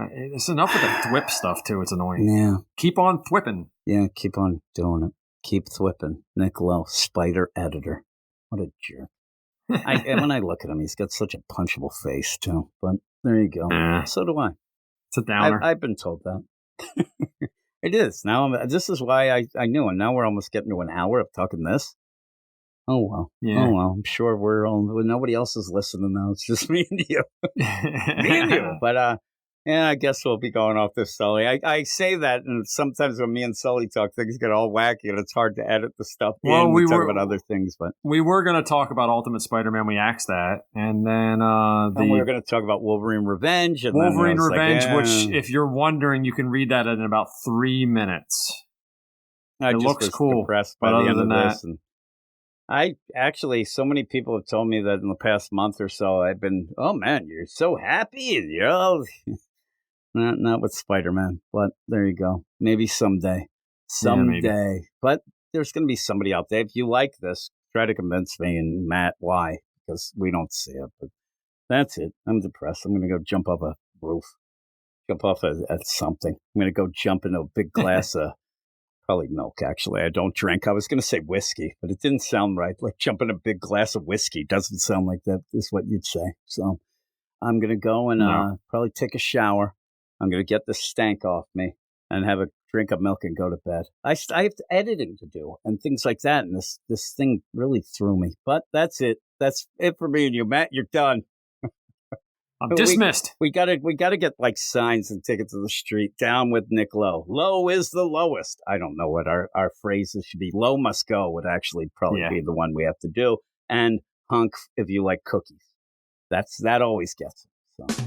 It's enough with the Thwip stuff too. It's annoying. Yeah. Keep on thwipping. Yeah. Keep on doing it. Keep thwipping. Nick Lowe, Spider editor. What a jerk. When I look at him, he's got such a punchable face, too. But there you go. So do I. It's a downer. I've been told that. It is. Now, this is why I knew. And now we're almost getting to an hour of talking this. Oh, well. Yeah. Oh, well. I'm sure nobody else is listening now. It's just me and you. Me and you. But, yeah, I guess we'll be going off this, Sully. I say that, and sometimes when me and Sully talk, things get all wacky, and it's hard to edit the stuff. Well, we talk about other things, but we were going to talk about Ultimate Spider-Man. We axed that, and then we were going to talk about Wolverine Revenge. And Wolverine Revenge, which, if you're wondering, you can read that in about 3 minutes. It looks cool, depressed by the end of this. And so many people have told me that in the past month or so, I've been, oh man, you're so happy, and you're all. Not with Spider-Man, but there you go. Maybe someday. Yeah, but there's going to be somebody out there. If you like this, try to convince me and Matt why, because we don't see it. But that's it. I'm depressed. I'm going to go jump off a roof, jump off at something. I'm going to go jump into a big glass of probably milk, actually. I don't drink. I was going to say whiskey, but it didn't sound right. Like jumping a big glass of whiskey doesn't sound like that is what you'd say. So I'm going to go and probably take a shower. I'm going to get the stank off me and have a drink of milk and go to bed. I have editing to do and things like that. And this thing really threw me. But that's it. That's it for me and you, Matt. You're done. I'm dismissed. We gotta get like signs and take it to the street. Down with Nick Lowe. Low is the lowest. I don't know what our phrases should be. Low must go would actually probably be the one we have to do. And hunk if you like cookies. That always gets it. So.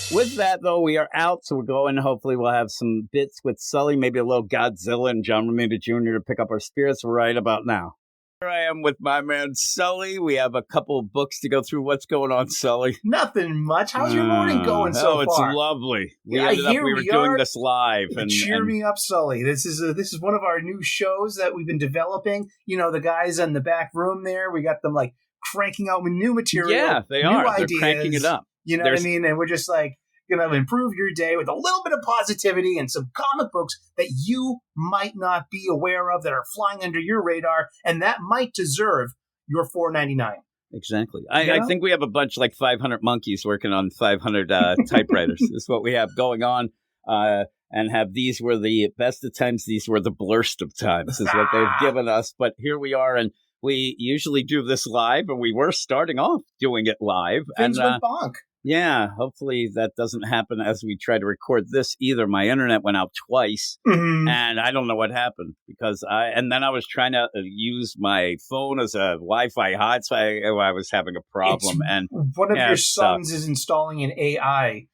With that, though, we are out, so we're going. Hopefully, we'll have some bits with Sully, maybe a little Godzilla and John Romita Jr. to pick up our spirits right about now. Here I am with my man Sully. We have a couple of books to go through. What's going on, Sully? Nothing much. How's your morning going so far? Oh, it's lovely. We were doing this live. Cheer me up, Sully. This is one of our new shows that we've been developing. You know, the guys in the back room there, we got them like cranking out new material. Yeah, they new are. Ideas. They're cranking it up. You know what I mean? And we're just like, going to improve your day with a little bit of positivity and some comic books that you might not be aware of that are flying under your radar and that might deserve your $4.99. Exactly. I think we have a bunch like 500 monkeys working on 500 typewriters is what we have going on. And have these were the best of times, these were the blurst of times is what they've given us. But here we are, and we usually do this live, and we were starting off doing it live. Things went bonk. Yeah, hopefully that doesn't happen as we try to record this either. My internet went out twice, and I don't know what happened because then I was trying to use my phone as a Wi-Fi hotspot. I was having a problem, and one of your sons is installing an AI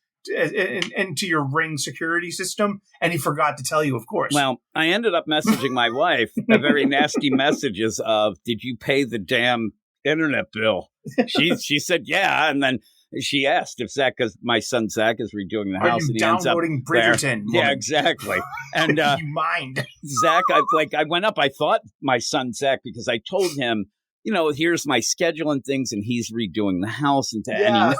into your Ring security system, and he forgot to tell you, of course. Well, I ended up messaging my wife a very nasty messages of, "Did you pay the damn internet bill?" She said, "Yeah," and then she asked if Zach, because my son Zach is redoing the house, and he ends up downloading Bridgerton. Yeah, exactly. And you mind Zach? I went up. I thought my son Zach, because I told him, here's my schedule and things, and he's redoing the house, and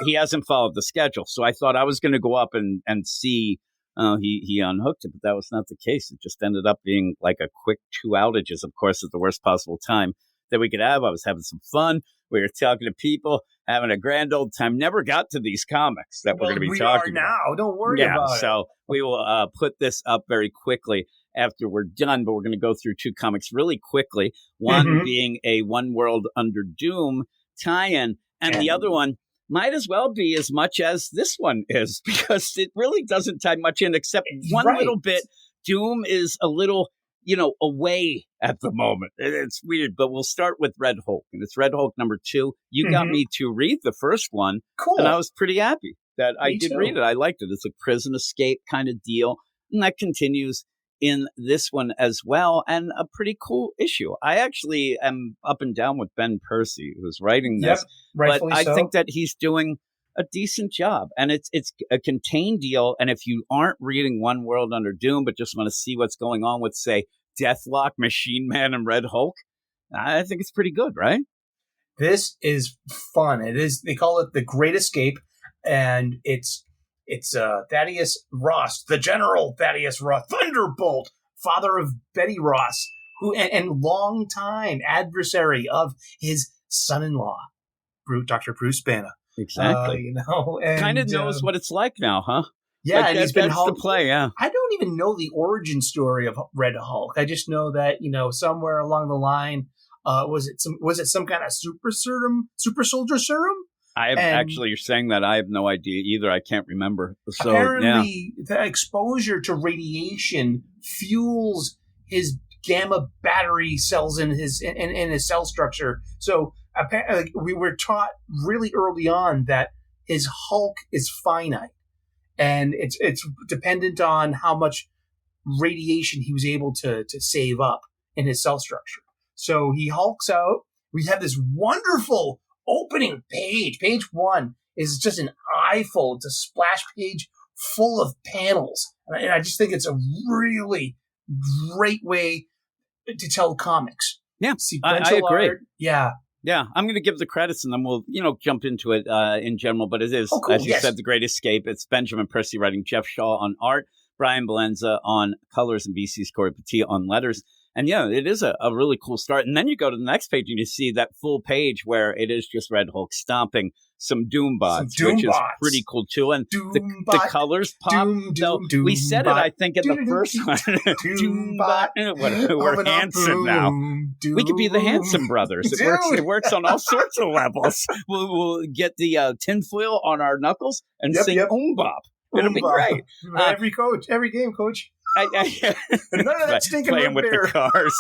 he hasn't followed the schedule. So I thought I was going to go up and see. He unhooked it, but that was not the case. It just ended up being like a quick 2 outages, of course, at the worst possible time that we could have. I was having some fun. We were talking to people. having a grand old time. Never got to these comics that we're going to be talking about. now. Don't worry about it. So we will put this up very quickly after we're done, but we're going to go through 2 comics really quickly. One being a One World Under Doom tie-in, and the other one might as well be as much as this one is, because it really doesn't tie much in, except one little bit. Doom is a little, away at the moment. It's weird, but we'll start with Red Hulk, and it's Red Hulk number 2. You got me to read the first one, cool, and I was pretty happy that I did too. read it. I liked it. It's a prison escape kind of deal, and that continues in this one as well, and a pretty cool issue. I actually am up and down with Ben Percy, who's writing this, but I think that he's doing a decent job, and it's a contained deal. And if you aren't reading One World Under Doom, but just want to see what's going on with, say, Deathlock, Machine Man, and Red Hulk, I think it's pretty good, right? This is fun. It is. They call it The Great Escape, and it's Thaddeus Ross, the General Thaddeus Ross, Thunderbolt, father of Betty Ross, who and longtime adversary of his son-in-law, Dr. Bruce Banner. Exactly. Kind of knows what it's like now, huh? Yeah, like and he's been Hulk to play. Yeah, I don't even know the origin story of Red Hulk. I just know that somewhere along the line, was it some kind of super soldier serum? You're saying that. I have no idea either. I can't remember. So apparently, the exposure to radiation fuels his gamma battery cells in his cell structure. So we were taught really early on that his Hulk is finite, and it's dependent on how much radiation he was able to save up in his cell structure. So he hulks out. We have this wonderful opening page. Page 1 is just an eyeful. It's a splash page full of panels, and I just think it's a really great way to tell comics. Yeah, I agree. Art, yeah, I'm going to give the credits, and then we'll, jump into it in general. But it is, cool. As you said, The Great Escape. It's Benjamin Percy writing, Jeff Shaw on art, Brian Valenza on colors, and VC's Corey Petit on letters. And it is a really cool start. And then you go to the next page and you see that full page where it is just Red Hulk stomping some Doombots, which is pretty cool too. And the colors pop. We said it, I think, in the first one. Doombot. We're Hanson now. We could be the Hanson brothers. It works on all sorts of levels. We'll get the tinfoil on our knuckles and sing Oombop. It'll be great. Every game, coach. None of that stinking playing with the cars.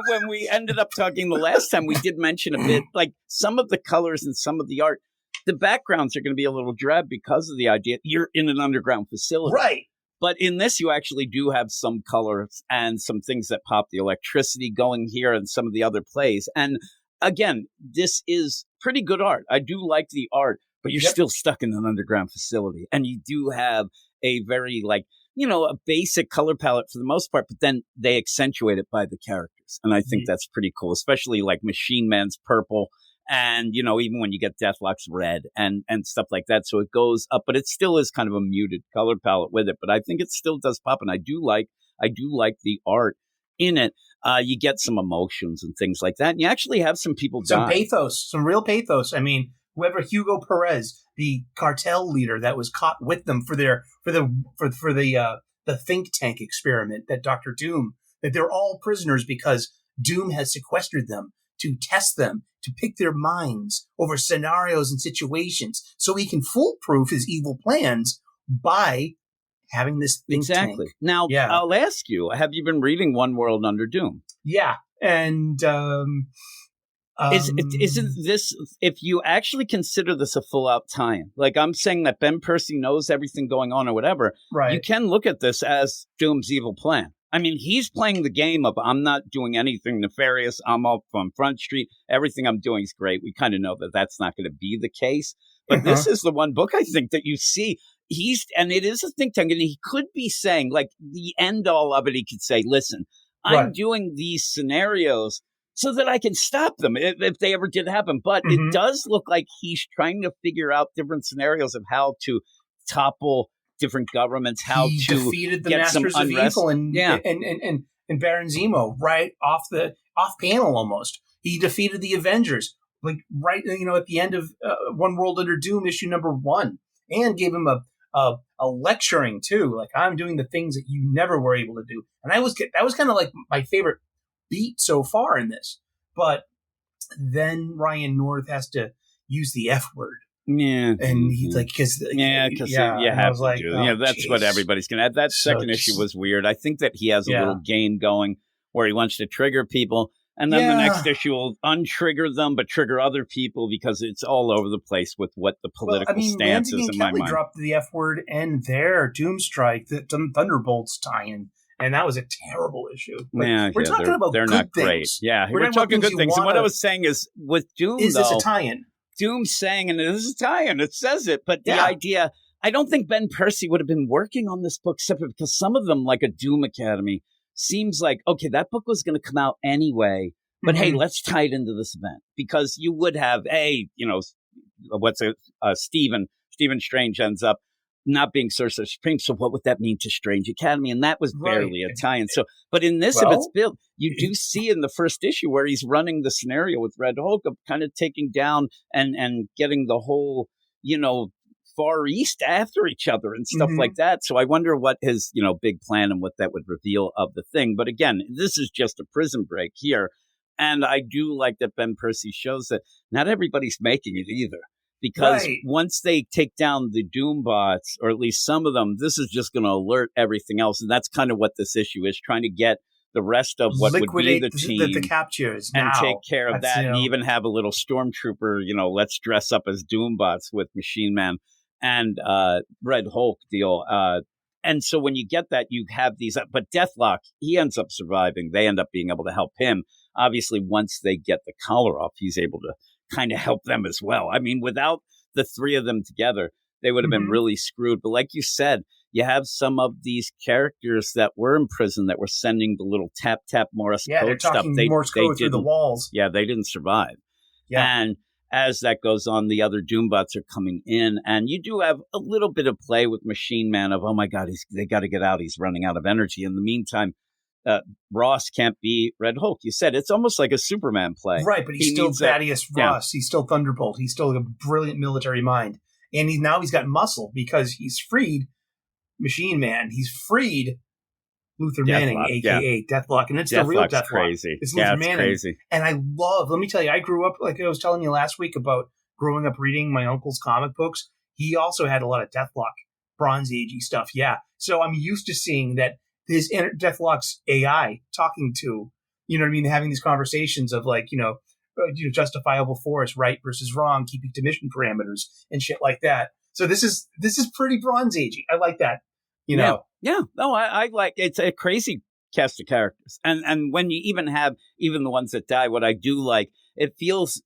When we ended up talking the last time, we did mention a bit, like some of the colors and some of the art, the backgrounds are going to be a little drab because of the idea you're in an underground facility. Right. But in this, you actually do have some colors and some things that pop, the electricity going here and some of the other plays. And again, this is pretty good art. I do like the art, but you're still stuck in an underground facility. And you do have a very a basic color palette for the most part, but then they accentuate it by the characters. And I think that's pretty cool, especially like Machine Man's purple. And, even when you get Deathlock's red and stuff like that. So it goes up, but it still is kind of a muted color palette with it. But I think it still does pop. And I do like the art in it. You get some emotions and things like that. And you actually have some people die. Pathos, some real pathos. I mean, whoever Hugo Perez, the cartel leader that was caught with them for the think tank experiment that Dr. Doom, that they're all prisoners because Doom has sequestered them to test them, to pick their minds over scenarios and situations so he can foolproof his evil plans by having this think tank. Now, I'll ask you, have you been reading One World Under Doom? Yeah. And isn't this, if you actually consider this a full-out tie-in, like I'm saying that Ben Percy knows everything going on or whatever, you can look at this as Doom's evil plan. I mean, he's playing the game of, I'm not doing anything nefarious. I'm up on Front Street. Everything I'm doing is great. We kind of know that that's not going to be the case. But this is the one book, I think, that you see. And it is a think tank, and he could be saying, like, the end all of it, he could say, listen, I'm doing these scenarios so that I can stop them if they ever did happen. But it does look like he's trying to figure out different scenarios of how to topple different governments, how he to defeated the get Masters some of unrest. Evil and Baron Zemo right off panel almost. He defeated the Avengers like right, at the end of One World Under Doom issue #1, and gave him a lecturing too. Like, I'm doing the things that you never were able to do, and that was kind of like my favorite beat so far in this. But then Ryan North has to use the F word. Yeah, and he's like, because you have to do. That's geez. what everybody's gonna. That second issue was weird. I think that he has a little game going where he wants to trigger people, and then the next issue will untrigger them, but trigger other people because it's all over the place with what the political stance is. In my mind, dropped the F word and their Doomstrike, the Thunderbolts tie-in. And that was a terrible issue. We're talking about they're good not things. Great. Yeah, we're talking good things. And what I was saying is, with Doom, is this a tie-in? Doom saying, and this is a tie-in, it says it, but the idea, I don't think Ben Percy would have been working on this book separate, because some of them, like a Doom Academy, seems like, okay, that book was going to come out anyway, but hey, let's tie it into this event. Because you would have, Stephen Strange ends up not being Sorcerer Supreme, so what would that mean to Strange Academy? And that was barely a tie-in. So, but in this, if it's built, you do see in the first issue where he's running the scenario with Red Hulk of kind of taking down and getting the whole, Far East after each other and stuff like that. So I wonder what his, big plan and what that would reveal of the thing. But again, this is just a prison break here. And I do like that Ben Percy shows that not everybody's making it either. Because once they take down the Doom bots, or at least some of them, this is just going to alert everything else. And that's kind of what this issue is, trying to get the rest of what liquidate would be the team the captures and now. Take care of that, and even have a little stormtrooper, let's dress up as Doom bots with Machine Man and Red Hulk deal. And so when you get that, you have these, but Deathlock, he ends up surviving. They end up being able to help him. Obviously, once they get the collar off, he's able to kind of help them as well. I mean, without the three of them together, they would have been really screwed. But like you said, you have some of these characters that were in prison that were sending the little tap Morse code stuff. Morse code through the walls. Yeah, they didn't survive. Yeah. And as that goes on, the other Doombots are coming in, and you do have a little bit of play with Machine Man of, oh my God, they got to get out. He's running out of energy. In the meantime, Ross can't be Red Hulk. You said it's almost like a Superman play. Right, but he's still Thaddeus Ross. He's still Thunderbolt. He's still a brilliant military mind. And he's got muscle because he's freed Machine Man. He's freed Luther Manning, a.k.a. Deathlock. And it's the real Deathlock. Crazy. It's Luther Manning. Crazy. And let me tell you, I grew up, like I was telling you last week about growing up reading my uncle's comic books. He also had a lot of Deathlock, Bronze Age-y stuff. Yeah. So I'm used to seeing that his Deathlock's AI talking to, having these conversations of justifiable force, right versus wrong, keeping to mission parameters and shit like that. So this is pretty Bronze Age-y. I like that. Yeah. No, I like, it's a crazy cast of characters. And when you even have the ones that die, what I do like, it feels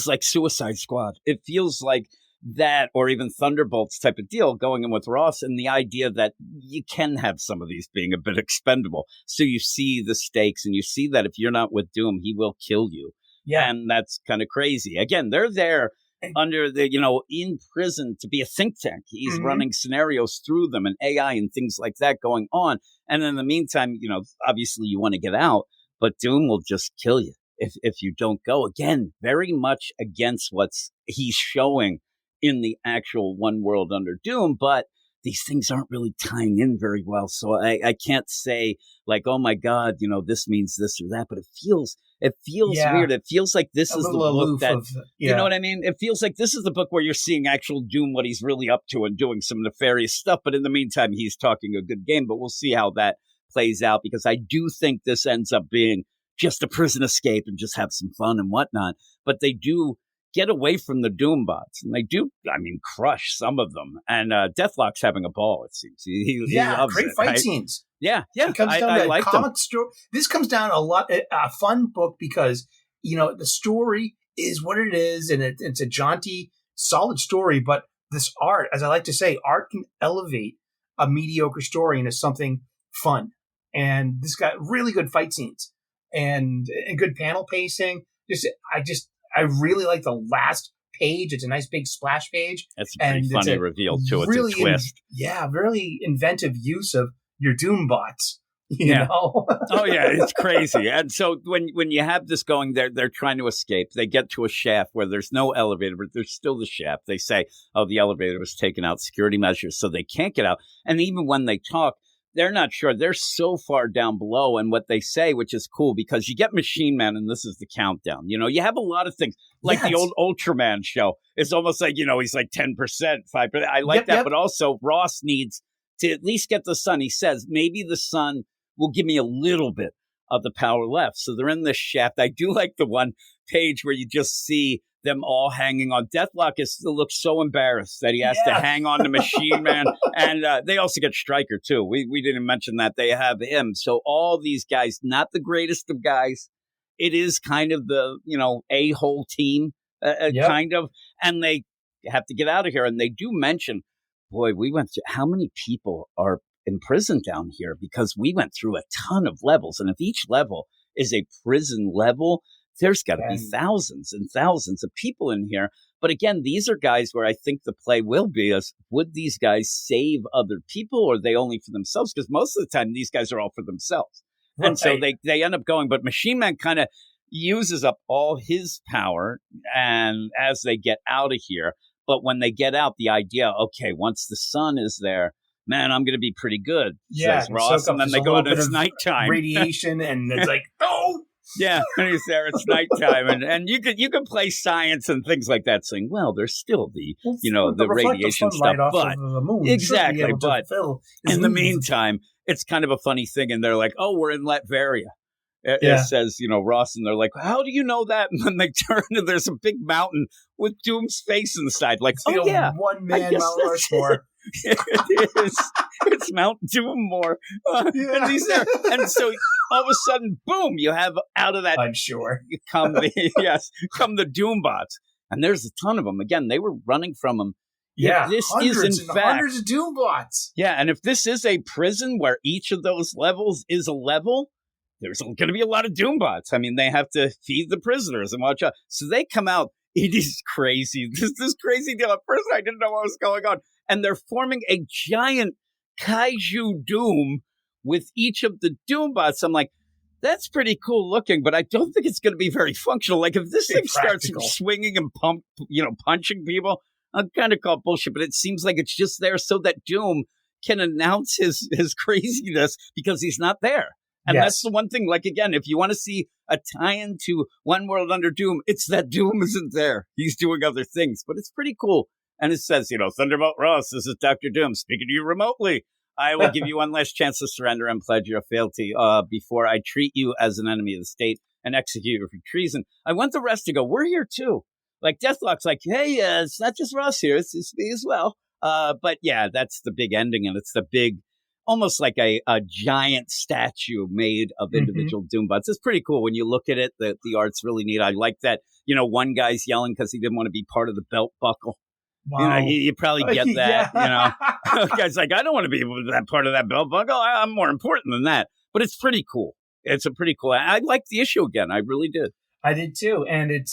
like Suicide Squad. It feels like that, or even Thunderbolts type of deal going in with Ross, and the idea that you can have some of these being a bit expendable. So you see the stakes, and you see that if you're not with Doom, he will kill you. Yeah. And that's kind of crazy. Again, they're there under the, in prison to be a think tank. He's running scenarios through them and AI and things like that going on. And in the meantime, obviously you want to get out, but Doom will just kill you if you don't go. Again, very much against what's he's showing in the actual One World Under Doom, but these things aren't really tying in very well. So I can't say like, oh my God, this means this or that, but it feels weird. It feels like this is the book that, you know what I mean? It feels like this is the book where you're seeing actual Doom, what he's really up to and doing some nefarious stuff. But in the meantime, he's talking a good game, but we'll see how that plays out, because I do think this ends up being just a prison escape and just have some fun and whatnot. But they do get away from the Doombots, and they do, crush some of them. And Deathlock's having a ball, it seems. He loves great fight scenes. Yeah. It comes down to like comic story. This comes down a lot, a fun book because, the story is what it is, and it's a jaunty, solid story. But this art, as I like to say, art can elevate a mediocre story into something fun. And this got really good fight scenes and good panel pacing. I really like the last page. It's a nice big splash page. It's a pretty funny reveal too. It's a twist. Really inventive use of your Doom bots You know? Oh yeah, it's crazy. And so when you have this going, they're trying to escape. They get to a shaft where there's no elevator, but there's still the shaft. They say, "Oh, the elevator was taken out, security measures, so they can't get out." And even when they talk, they're not sure. They're so far down below, and what they say, which is cool, because you get Machine Man, and this is the countdown. You know, you have a lot of things like the old Ultraman show. It's almost like, you know, he's like 10%, 5%. I like that, but also Ross needs to at least get the sun. He says maybe the sun will give me a little bit of the power left. So they're in this shaft. I do like the one page where you just see them all hanging on. Deathlock looks so embarrassed that he has to hang on to Machine Man. And they also get Stryker, too. We didn't mention that. They have him. So all these guys, not the greatest of guys. It is kind of the, you know, a-hole team, kind of. And they have to get out of here. And they do mention, boy, we went through, how many people are in prison down here, because we went through a ton of levels. And if each level is a prison level, there's got to be thousands and thousands of people in here. But again, these are guys where I think the play will be is, would these guys save other people, or are they only for themselves? Because most of the time, these guys are all for themselves. Right. And so they end up going. But Machine Man kind of uses up all his power, and as they get out of here. But when they get out, the idea, okay, once the sun is there, man, I'm going to be pretty good, says Ross. And then they go out, it's nighttime. Radiation, and it's like, oh! Yeah, and he's there, it's nighttime. And you could play science and things like that, saying, well, there's still the radiation stuff. But the moon exactly, but in the meantime, it's kind of a funny thing. And they're like, oh, we're in Latveria. It says, you know, Ross, and they're like, how do you know that? And then they turn, and there's a big mountain with Doom's face inside. Like, it's one man Mount Rushmore. It is. It's Mount Doomore. And he's there. And so all of a sudden, boom, you have out of that. I'm sure. Come the Doombots. And there's a ton of them. Again, they were running from them. Yeah, this is in fact hundreds of Doombots. Yeah, and if this is a prison where each of those levels is a level, there's going to be a lot of Doombots. I mean, they have to feed the prisoners and watch out. So they come out. It is crazy. This crazy deal. At first, I didn't know what was going on. And they're forming a giant kaiju Doom with each of the Doombots. I'm like, that's pretty cool looking, but I don't think it's going to be very functional. Like, if this thing starts swinging and punching people, I'm kind of call bullshit. But it seems like it's just there so that Doom can announce his craziness, because he's not there. And that's the one thing, like, again, if you want to see a tie-in to One World Under Doom, it's that Doom isn't there. He's doing other things, but it's pretty cool. And it says, you know, Thunderbolt Ross, this is Dr. Doom speaking to you remotely. I will give you one last chance to surrender and pledge your fealty before I treat you as an enemy of the state and execute you for treason. I want the rest to go, we're here too. Like, Deathlock's like, hey, it's not just Ross here, it's me as well. But yeah, that's the big ending, and it's the big, almost like a giant statue made of individual Doombots. It's pretty cool when you look at it. The art's really neat. I like that, you know, one guy's yelling because he didn't want to be part of the belt buckle. Wow. You know, you probably get that, you know. The guy's like, I don't want to be that part of that belt buckle. I'm more important than that. But it's pretty cool. It's a pretty cool. I liked the issue again. I really did. I did too. And it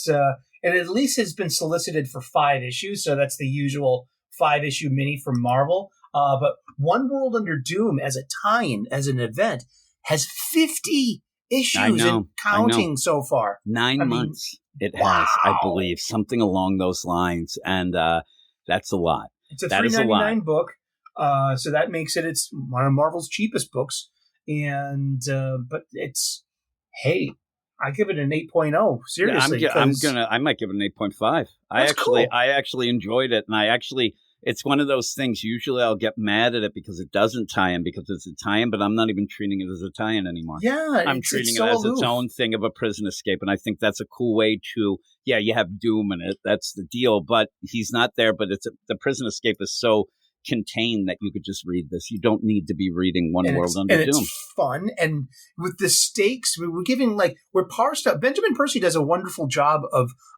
at least has been solicited for 5 issues. So that's the usual 5-issue mini from Marvel. But One World Under Doom as a tie-in, as an event, has 50 issues and counting so far. 9 months it has, I believe, something along those lines. And that's a lot. It's a $3.99 book. So that makes it's one of Marvel's cheapest books. And but it's, hey, I give it an 8.0. Seriously. Yeah, I might give it an 8.5. I actually enjoyed it, and it's one of those things. Usually I'll get mad at it because it doesn't tie in, because it's a tie-in, but I'm not even treating it as a tie-in anymore. Yeah, I'm treating it as its own thing of a prison escape, and I think that's a cool way to, you have Doom in it. That's the deal, but he's not there, but the prison escape is so contained that you could just read this. You don't need to be reading One World Under Doom. It's fun, and with the stakes, we're giving, we're parsed up. Benjamin Percy does a wonderful job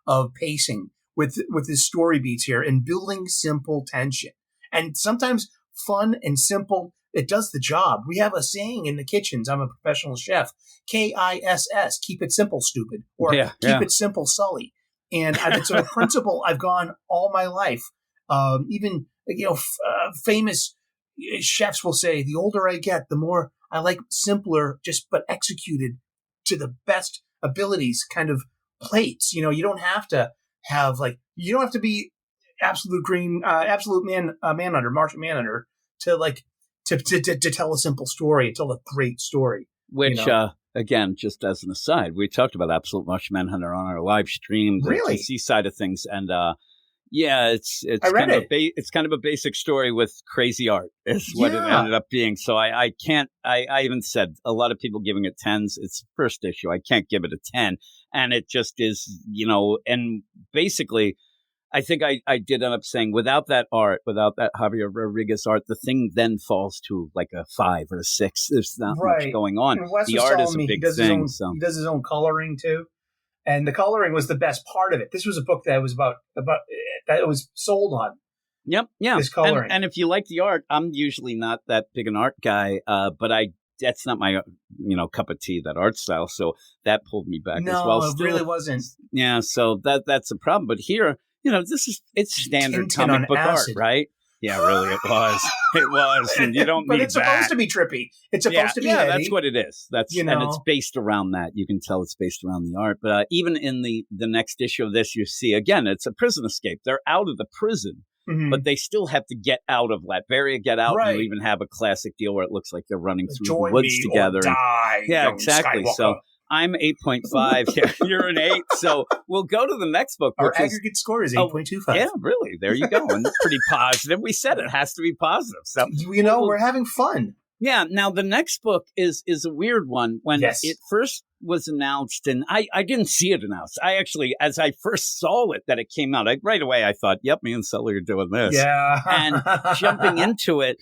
of pacing with his story beats here and building simple tension. And sometimes fun and simple, it does the job. We have a saying in the kitchens. I'm a professional chef. KISS, keep it simple, stupid. Or keep it simple, Sully. And it's a principle I've gone all my life. Even, famous chefs will say, the older I get, the more I like simpler, just but executed to the best abilities kind of plates. You don't have to have you don't have to be absolute manhunter, Martian Manhunter to to tell a simple story, tell a great story. Which, again, just as an aside, we talked about Absolute Martian Manhunter on our live stream, the Really? PC side of things, and yeah, it's I read kind of it. it's kind of a basic story with crazy art. Is what it Yeah. ended up being. So I can't. I even said a lot of people giving it 10s. It's the first issue. I can't give it a 10, and it just is. And basically, I think I did end up saying without that art, without that Javier Rodriguez art, the thing then falls to like a 5 or a 6. There's not much going on. And Wes The was art telling is a me big he thing. So does his own coloring too, and the coloring was the best part of it. This was a book that was about that it was sold on. yep, yeah. His coloring. And if you like the art, I'm usually not that big an art guy, but that's not my cup of tea, that art style. So that pulled me back as well. No, it really wasn't. Yeah, so that's a problem. But here, it's standard Tintin on comic book acid. art, right? Yeah, really, it was. It was, and you don't But need it's that. supposed to be trippy. It's supposed to be heady. That's what it is. And it's know. based around that. You can tell it's based around the art. But even in the next issue of this, you see again, it's a prison escape. They're out of the prison, Mhm. but they still have to get out of Latveria, get out. Right. And you even have a classic deal where it looks like they're running through Join the woods me together. or die. Yeah, young exactly. Skywalker. So I'm 8.5. Yeah, you're an 8. So we'll go to the next book, Our which is aggregate score is 8.25. yeah, really. There you go. And pretty positive. We said it has to be positive. So We're having fun. yeah. Now the next book is a weird one. When Yes. it first was announced, and I didn't see it announced. I actually, as I first saw it that it came out, right away I thought, "Yep, me and Sully are doing this." Yeah. And jumping into it,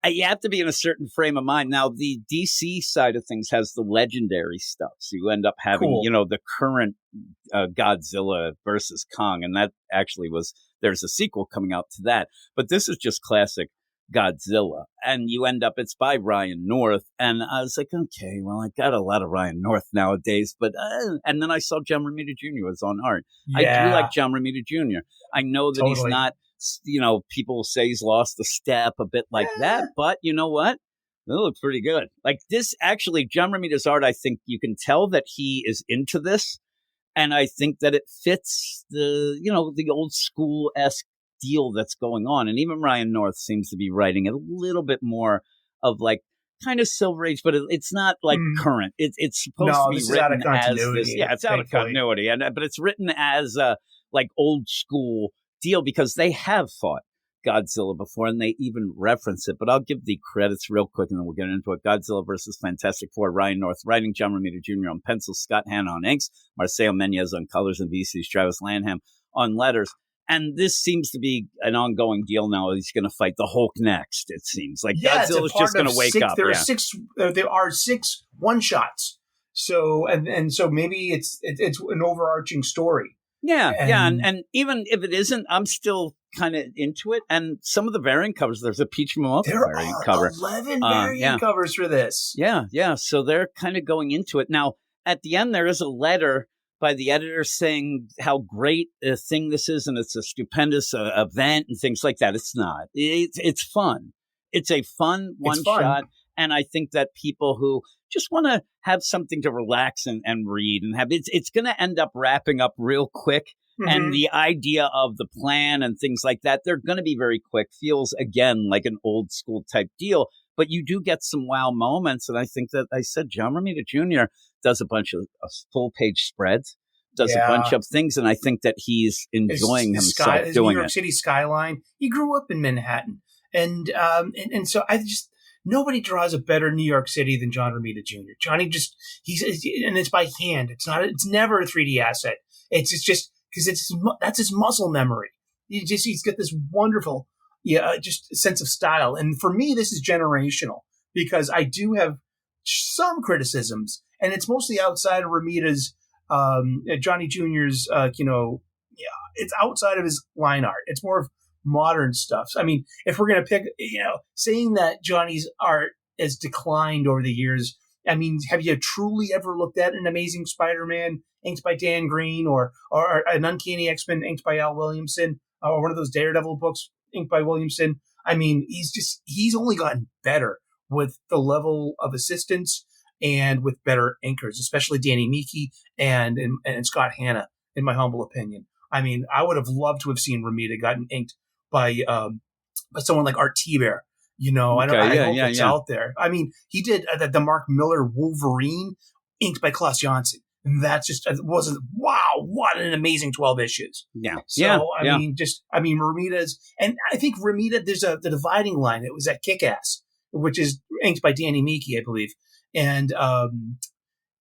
you have to be in a certain frame of mind. Now, the DC side of things has the legendary stuff. So you end up having, Cool. the current Godzilla versus Kong. And that actually there's a sequel coming out to that. But this is just classic Godzilla. And you end up, it's by Ryan North. And I was like, okay, well, I got a lot of Ryan North nowadays. But, and then I saw John Romita Jr. was on art. I do like John Romita Jr. I know that he's Totally. not, people say he's lost a step a bit like that, but you know what? It looks pretty good. Like this, actually, John Romita's art, I think you can tell that he is into this. And I think that it fits the old school-esque deal that's going on. And even Ryan North seems to be writing it a little bit more of like kind of Silver Age, but it's not like current. It's supposed to be this is out of written as continuity, this. Yeah, it's out of thankfully. continuity. But it's written as like old school deal because they have fought Godzilla before and they even reference it. But I'll give the credits real quick and then we'll get into it. Godzilla versus Fantastic Four, Ryan North writing, John Romita Jr. on pencils, Scott Hanna on inks, Marcelo Menez on colors, and VC's Travis Lanham on letters. And this seems to be an ongoing deal now. He's going to fight the Hulk next, it seems. Like Godzilla's just going to wake up. There are 6 one-shots. So so maybe it's an overarching story. Yeah, and even if it isn't, I'm still kind of into it. And some of the variant covers, there's a Peach Momoko variant cover. 11 variant covers for this. Yeah. So they're kind of going into it. Now, at the end, there is a letter by the editor saying how great a thing this is, and it's a stupendous event and things like that. It's not. It's fun. It's a fun one-shot. And I think that people who just want to have something to relax and read and have it's going to end up wrapping up real quick. Mm-hmm. And the idea of the plan and things like that, they're going to be very quick. Feels, again, like an old school type deal. But you do get some wow moments. And I think that I said John Romita Jr. does a bunch of full page spreads, does a bunch of things. And I think that he's enjoying himself his doing New York it. City skyline. He grew up in Manhattan. And so I just... Nobody draws a better New York City than John Romita Jr. Johnny and it's by hand. It's never a 3D asset. It's just because that's his muscle memory. He's got this wonderful, just sense of style. And for me, this is generational because I do have some criticisms, and it's mostly outside of Romita's, Johnny Jr.'s, it's outside of his line art. It's more of modern stuff. I mean, if we're going to pick, saying that Johnny's art has declined over the years, I mean, have you truly ever looked at an Amazing Spider-Man inked by Dan Green or an Uncanny X-Men inked by Al Williamson or one of those Daredevil books inked by Williamson? I mean, he's only gotten better with the level of assistance and with better inkers, especially Danny Miki and Scott Hanna, in my humble opinion. I mean, I would have loved to have seen Romita gotten inked by someone like Art T-Bear. I hope it's out there. I mean, he did the Mark Miller Wolverine inked by Klaus Janson. And that's just wow, what an amazing 12 issues. Yeah. So, I mean, Romita's, and I think Romita, there's the dividing line. It was at Kick-Ass, which is inked by Danny Miki, I believe. And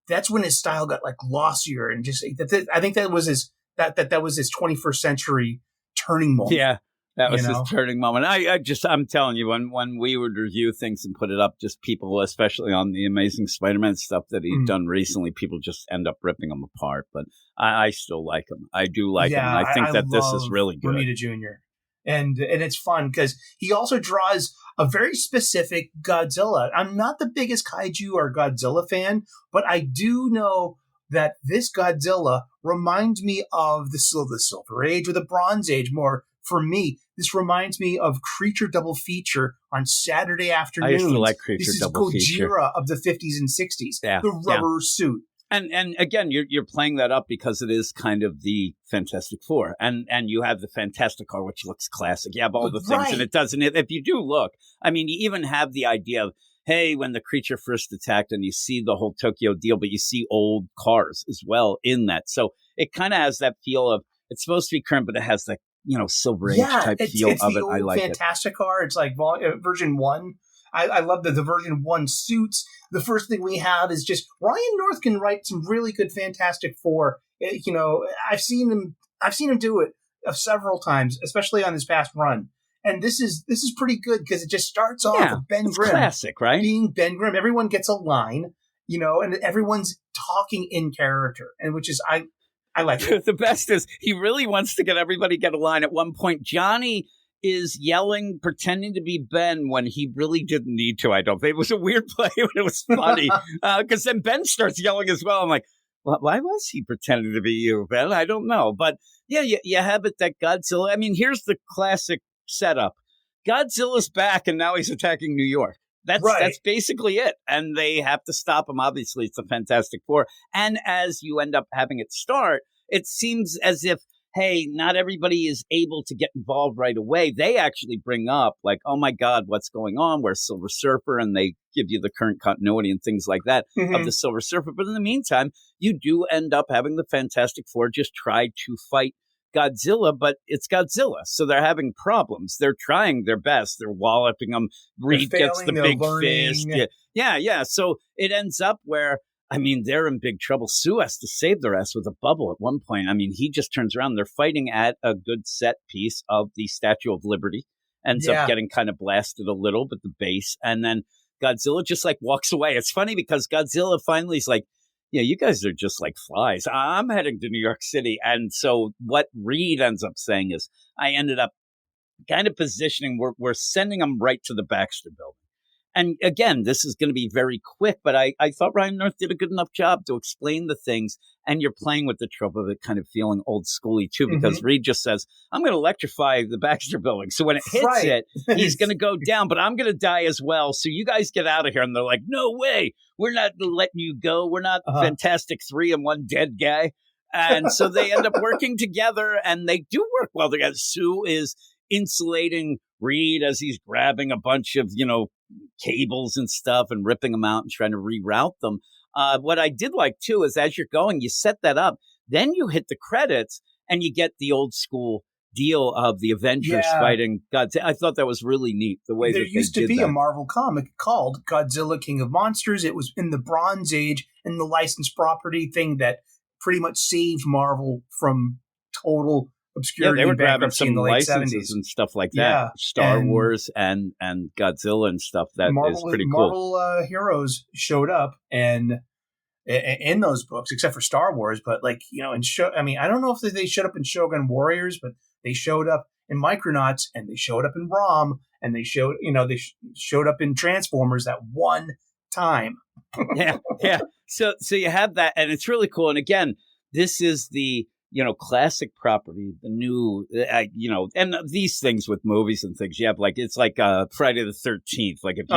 that's when his style got like glossier and just, I think that was his 21st century turning moment. Yeah. That was his turning moment. I'm telling you, when we would review things and put it up, just people, especially on the Amazing Spider-Man stuff that he'd done recently, people just end up ripping him apart. But I still like him. I do like him. And I think that this is really good. Romita Jr. And it's fun because he also draws a very specific Godzilla. I'm not the biggest kaiju or Godzilla fan, but I do know that this Godzilla reminds me of the Silver Age or the Bronze Age more. For me, this reminds me of Creature Double Feature on Saturday afternoons. I used to like Creature Double Feature. This is Gojira of the 50s and 60s. Yeah, the rubber suit. And again, you're playing that up because it is kind of the Fantastic Four. And you have the Fantastic Car, which looks classic. You have all the things, and it doesn't. If you do look, I mean, you even have the idea of, hey, when the creature first attacked and you see the whole Tokyo deal, but you see old cars as well in that. So it kind of has that feel of, it's supposed to be current, but it has that, Silver Age type feel of it. I like Fantastic Car. It's like version 1. I love the version 1 suits. The first thing we have is just Ryan North can write some really good Fantastic Four. I've seen him do it several times, especially on his past run. And this is pretty good because it just starts off with Ben Grimm. Classic, right? Being Ben Grimm. Everyone gets a line, and everyone's talking in character, and which is I like it. The best is he really wants to get everybody get a line. At one point, Johnny is yelling, pretending to be Ben when he really didn't need to. I don't think it was a weird play, but it was funny because then Ben starts yelling as well. I'm like, why was he pretending to be you, Ben? I don't know. But yeah, you have it that Godzilla. I mean, here's the classic setup. Godzilla's back and now he's attacking New York. That's basically it. And they have to stop him. Obviously, it's the Fantastic Four. And as you end up having it start, it seems as if, hey, not everybody is able to get involved right away. They actually bring up like, oh my God, what's going on? Where's Silver Surfer? And they give you the current continuity and things like that of the Silver Surfer. But in the meantime, you do end up having the Fantastic Four just try to fight Godzilla, but it's Godzilla. So they're having problems. They're trying their best. They're walloping them. Reed gets the big fist. Yeah. So it ends up where, I mean, they're in big trouble. Sue has to save their ass with a bubble at one point. I mean, he just turns around. They're fighting at a good set piece of the Statue of Liberty. Ends up getting kind of blasted a little, but the base. And then Godzilla just like walks away. It's funny because Godzilla finally is like, yeah, you guys are just like flies. I'm heading to New York City. And so what Reed ends up saying is, I ended up kind of positioning, we're sending them right to the Baxter Building. And again, this is going to be very quick, but I thought Ryan North did a good enough job to explain the things. And you're playing with the trope of it kind of feeling old schooly too, because Reed just says, I'm going to electrify the Baxter Building. So when it hits it, he's going to go down, but I'm going to die as well. So you guys get out of here. And they're like, no way. We're not letting you go. We're not Fantastic 3 and one dead guy. And so they end up working together and they do work well together. Sue is insulating Reed as he's grabbing a bunch of, cables and stuff and ripping them out and trying to reroute them. What I did like, too, is as you're going, you set that up. Then you hit the credits and you get the old school deal of the Avengers fighting Godzilla. I thought that was really neat, the way there that used to be a Marvel comic called Godzilla King of Monsters. It was in the Bronze Age and the licensed property thing that pretty much saved Marvel from total obscurity. Yeah, they were grabbing some in the late licenses 70s. And stuff like that. Star Wars and Godzilla and stuff. That is pretty cool. Marvel heroes showed up and in those books, except for Star Wars, but I don't know if they showed up in Shogun Warriors, but they showed up in Micronauts and they showed up in ROM and they showed up in Transformers that one time. yeah. So you have that, and it's really cool. And again, this is the classic property, the new, and these things with movies and things, you have like, it's like Friday the 13th. Like if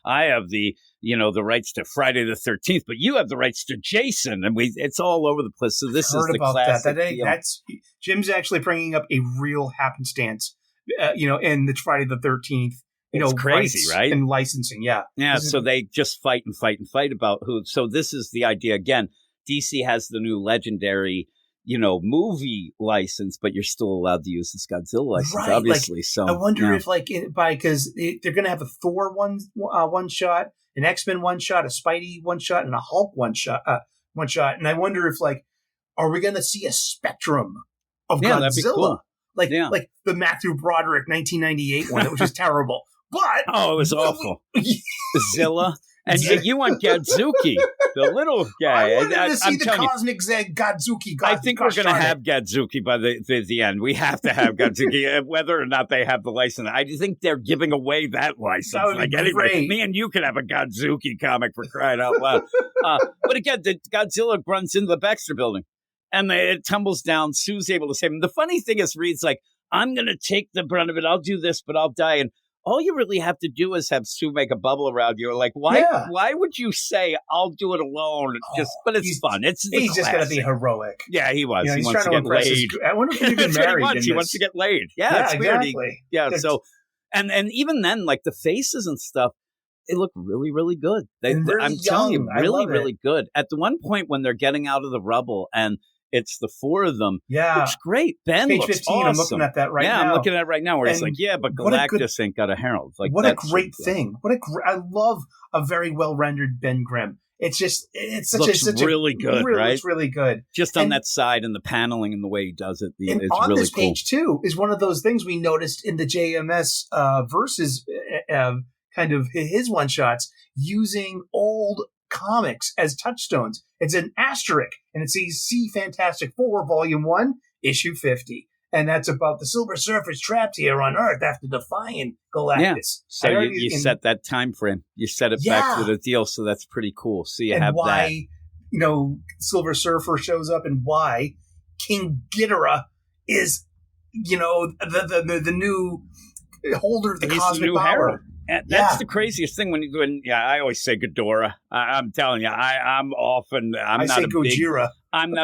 I have the, the rights to Friday the 13th, but you have the rights to Jason, and it's all over the place. So this is the classic. That's Jim's actually bringing up a real happenstance, in the Friday the 13th. It's crazy, right? And licensing, yeah. Yeah, so they just fight and fight and fight about who. So this is the idea. Again, DC has the new legendary, movie license, but you're still allowed to use this Godzilla license, obviously. So I wonder if, because they're going to have a Thor one shot, an X-Men one shot, a Spidey one shot, and a Hulk one shot. And I wonder if, are we going to see a spectrum of Godzilla? That'd be cool. Like the Matthew Broderick 1998 one, which was terrible. But it was awful. Zilla. And you want Godzuki, the little guy. I wanted to see the cosmic Godzuki. I think we're going to have Godzuki by the end. We have to have Godzuki, whether or not they have the license. I think they're giving away that license. That would be great. Me and you could have a Godzuki comic, for crying out loud. But again, the Godzilla runs into the Baxter building, and it tumbles down. Sue's able to save him. The funny thing is, Reed's like, I'm going to take the brunt of it. I'll do this, but I'll die. And all you really have to do is have Sue make a bubble around you. Like, why would you say, I'll do it alone? But it's fun. He's just going to be heroic. Yeah, he was. He wants to get laid. I wonder if he's even married. He wants to get laid. Yeah, it's exactly. Weird. So, and even then, like the faces and stuff, they look really, really good. I'm telling you, really, really good. At the one point when they're getting out of the rubble and it's the four of them. Yeah. Looks great. Ben Page looks 15, awesome. I'm looking at that right now. Yeah, I'm looking at it right now where he's like, but Galactus ain't got a herald. Like, what a great thing. I love a very well-rendered Ben Grimm. It's just, really good, right? It's really good. Just on that side and the paneling and the way he does it. And it's on really this page, too, is one of those things we noticed in the JMS versus kind of his one-shots using old comics as touchstones. It's an asterisk, and it says "See Fantastic Four, Volume 1, Issue 50." And that's about the Silver Surfer's trapped here on Earth after defying Galactus. Yeah. So you set that time frame. You set it back to the deal, so that's pretty cool. So you have why, that. Silver Surfer shows up, and why King Ghidorah is, the new holder of the cosmic power. Herald. And that's the craziest thing when I always say Ghidorah. I'm telling you, I'm not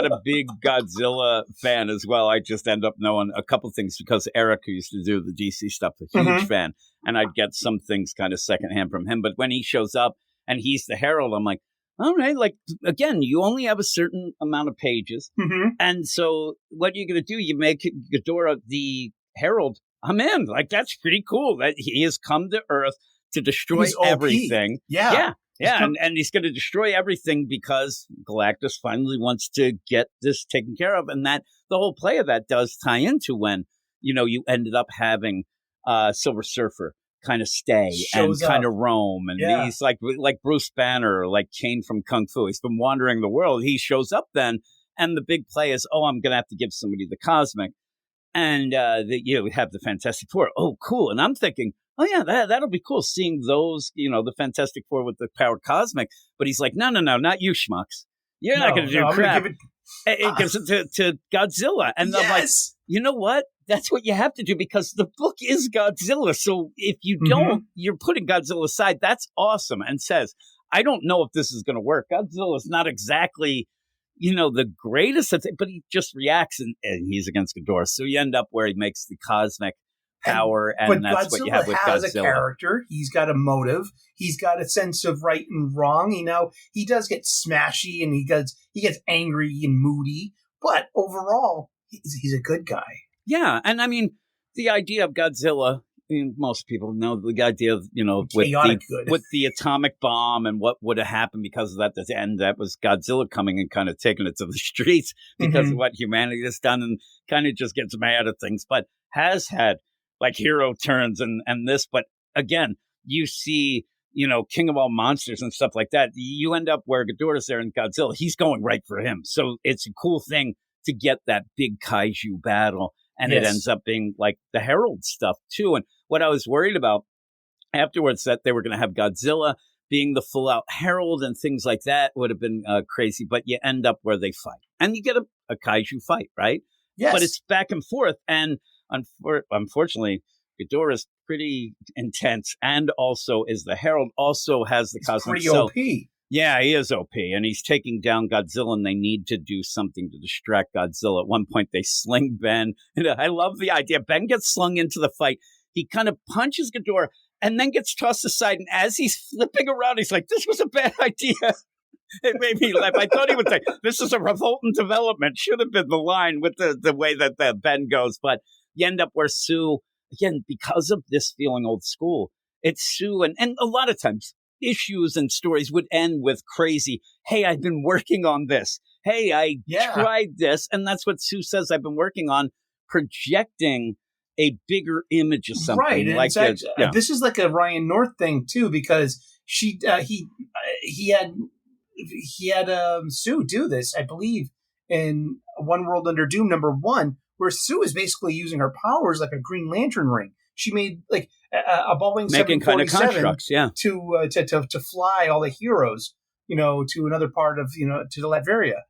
a big Godzilla fan as well. I just end up knowing a couple things because Eric, who used to do the DC stuff, a huge fan, and I'd get some things kind of secondhand from him. But when he shows up and he's the Herald, I'm like, all right, like, again, you only have a certain amount of pages. And so what are you going to do? You make Ghidorah the Herald. I'm in. Like, that's pretty cool that he has come to Earth to destroy everything. Yeah. And he's going to destroy everything because Galactus finally wants to get this taken care of. And that the whole play of that does tie into when, you ended up having Silver Surfer kind of stay and kind of roam. And he's like Bruce Banner, like Kane from Kung Fu. He's been wandering the world. He shows up then. And the big play is, I'm going to have to give somebody the cosmic. And we have the Fantastic Four. Oh, cool. And I'm thinking, that'll be cool seeing those, the Fantastic Four with the power cosmic. But he's like, no, not you schmucks. You're not going to do crap. It gives it to Godzilla. And I'm like, you know what? That's what you have to do because the book is Godzilla. So if you don't, you're putting Godzilla aside. That's awesome. And says, I don't know if this is going to work. Godzilla is not exactly the greatest of things, but he just reacts and he's against Ghidorah. So you end up where he makes the cosmic power, and that's what you have with Godzilla. But Godzilla has a character. He's got a motive. He's got a sense of right and wrong. He does get smashy and he gets angry and moody, but overall, he's a good guy. Yeah, and I mean, the idea of Godzilla, most people know the idea of, with the atomic bomb and what would have happened because of that. And that was Godzilla coming and kind of taking it to the streets because of what humanity has done and kind of just gets mad at things, but has had like hero turns and this. But again, you see, King of all monsters and stuff like that. You end up where Ghidorah's there and Godzilla, he's going right for him. So it's a cool thing to get that big kaiju battle. And it ends up being like the Herald stuff too. And what I was worried about afterwards, that they were going to have Godzilla being the full out Herald and things like that would have been crazy. But you end up where they fight. And you get a kaiju fight, right? Yes. But it's back and forth. And unfortunately, Ghidorah is pretty intense, and also is the Herald, also has the cosmic. Pretty OP. Yeah, he is OP, and he's taking down Godzilla, and they need to do something to distract Godzilla. At one point, they sling Ben. And I love the idea. Ben gets slung into the fight. He kind of punches Ghidorah and then gets tossed aside. And as he's flipping around, he's like, this was a bad idea. It made me laugh. I thought he would say, this is a revoltant development. Should have been the line with the way that Ben goes. But you end up where Sue, again, because of this feeling old school, it's Sue. And a lot of times, issues and stories would end with crazy, hey, I've been working on this. Hey, I tried this. And that's what Sue says, I've been working on, projecting a bigger image of something. Right. Like this is like a Ryan North thing, too, because he had Sue do this, I believe, in One World Under Doom #1, where Sue is basically using her powers like a Green Lantern ring. She made like a Boeing 747 to fly all the heroes, to another part of, to the Latveria,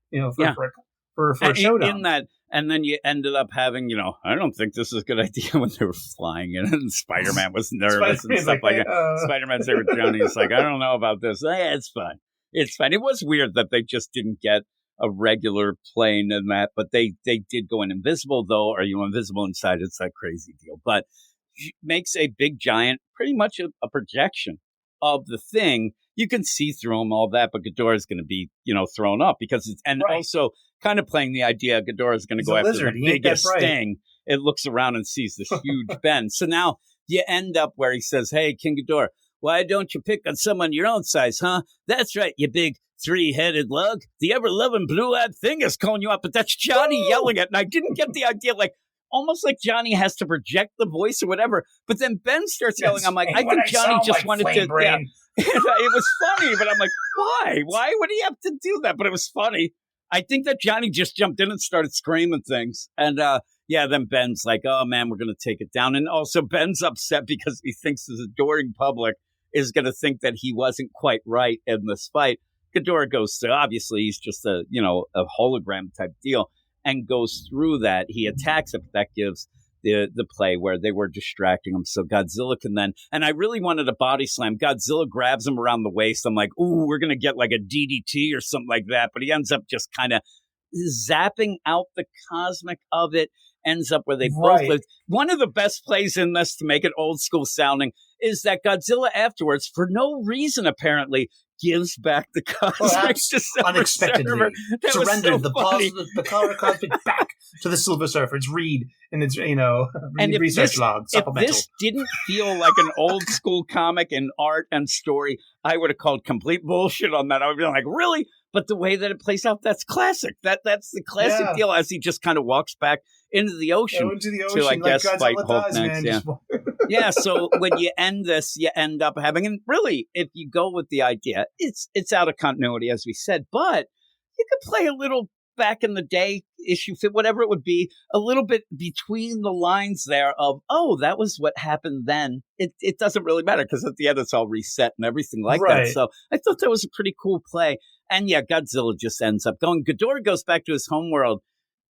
for a showdown. In that, and then you ended up having, I don't think this is a good idea when they were flying in, and Spider-Man was nervous and stuff like that. Spider-Man's there with Johnny. He's like, I don't know about this. Yeah, it's fine. It's fine. It was weird that they just didn't get a regular plane and that, but they did go in invisible, though. Are you invisible inside? It's a crazy deal. But makes a big giant, pretty much a projection of the thing. You can see through them, all that, but Ghidorah is going to be, thrown up because it's, and also kind of playing the idea Ghidorah is going to go after the biggest thing. It looks around and sees this huge Ben. So now you end up where he says, hey, King Ghidorah, why don't you pick on someone your own size, huh? That's right, you big three-headed lug. The ever-loving blue-eyed thing is calling you up, but that's Johnny yelling it. And I didn't get the idea, almost like Johnny has to project the voice or whatever. But then Ben starts yelling. I'm like, I think Johnny just wanted to. Yeah. It was funny, but I'm like, why? Why would he have to do that? But it was funny. I think that Johnny just jumped in and started screaming things. And then Ben's like, oh, man, we're going to take it down. And also Ben's upset because he thinks his adoring public is going to think that he wasn't quite right in this fight. Ghidorah goes through, obviously, he's just a hologram type deal, and goes through that. He attacks it. That gives the play where they were distracting him. So Godzilla can then, and I really wanted a body slam. Godzilla grabs him around the waist. I'm like, ooh, we're going to get like a DDT or something like that. But he ends up just kind of zapping out the cosmic of it. Ends up where they both lived. One of the best plays in this, to make it old school sounding, is that Godzilla afterwards, for no reason apparently, gives back the cosmic to unexpectedly surrendered the color cosmic back to the Silver Surfer. It's Reed and it's research log supplemental. If this didn't feel like an old school comic in art and story, I would have called complete bullshit on that. I would be like, really? But the way that it plays out, that's classic. That's the classic deal, as he just kind of walks back into the ocean. To, I guess, fight Hulk next. Yeah. So when you end this, you end up having, and really, if you go with the idea, it's out of continuity, as we said, but you could play a little back in the day issue, whatever it would be, a little bit between the lines there of, oh, that was what happened then. It doesn't really matter because at the end it's all reset and everything like that. So I thought that was a pretty cool play. And yeah, Godzilla just ends up going. Ghidorah goes back to his homeworld,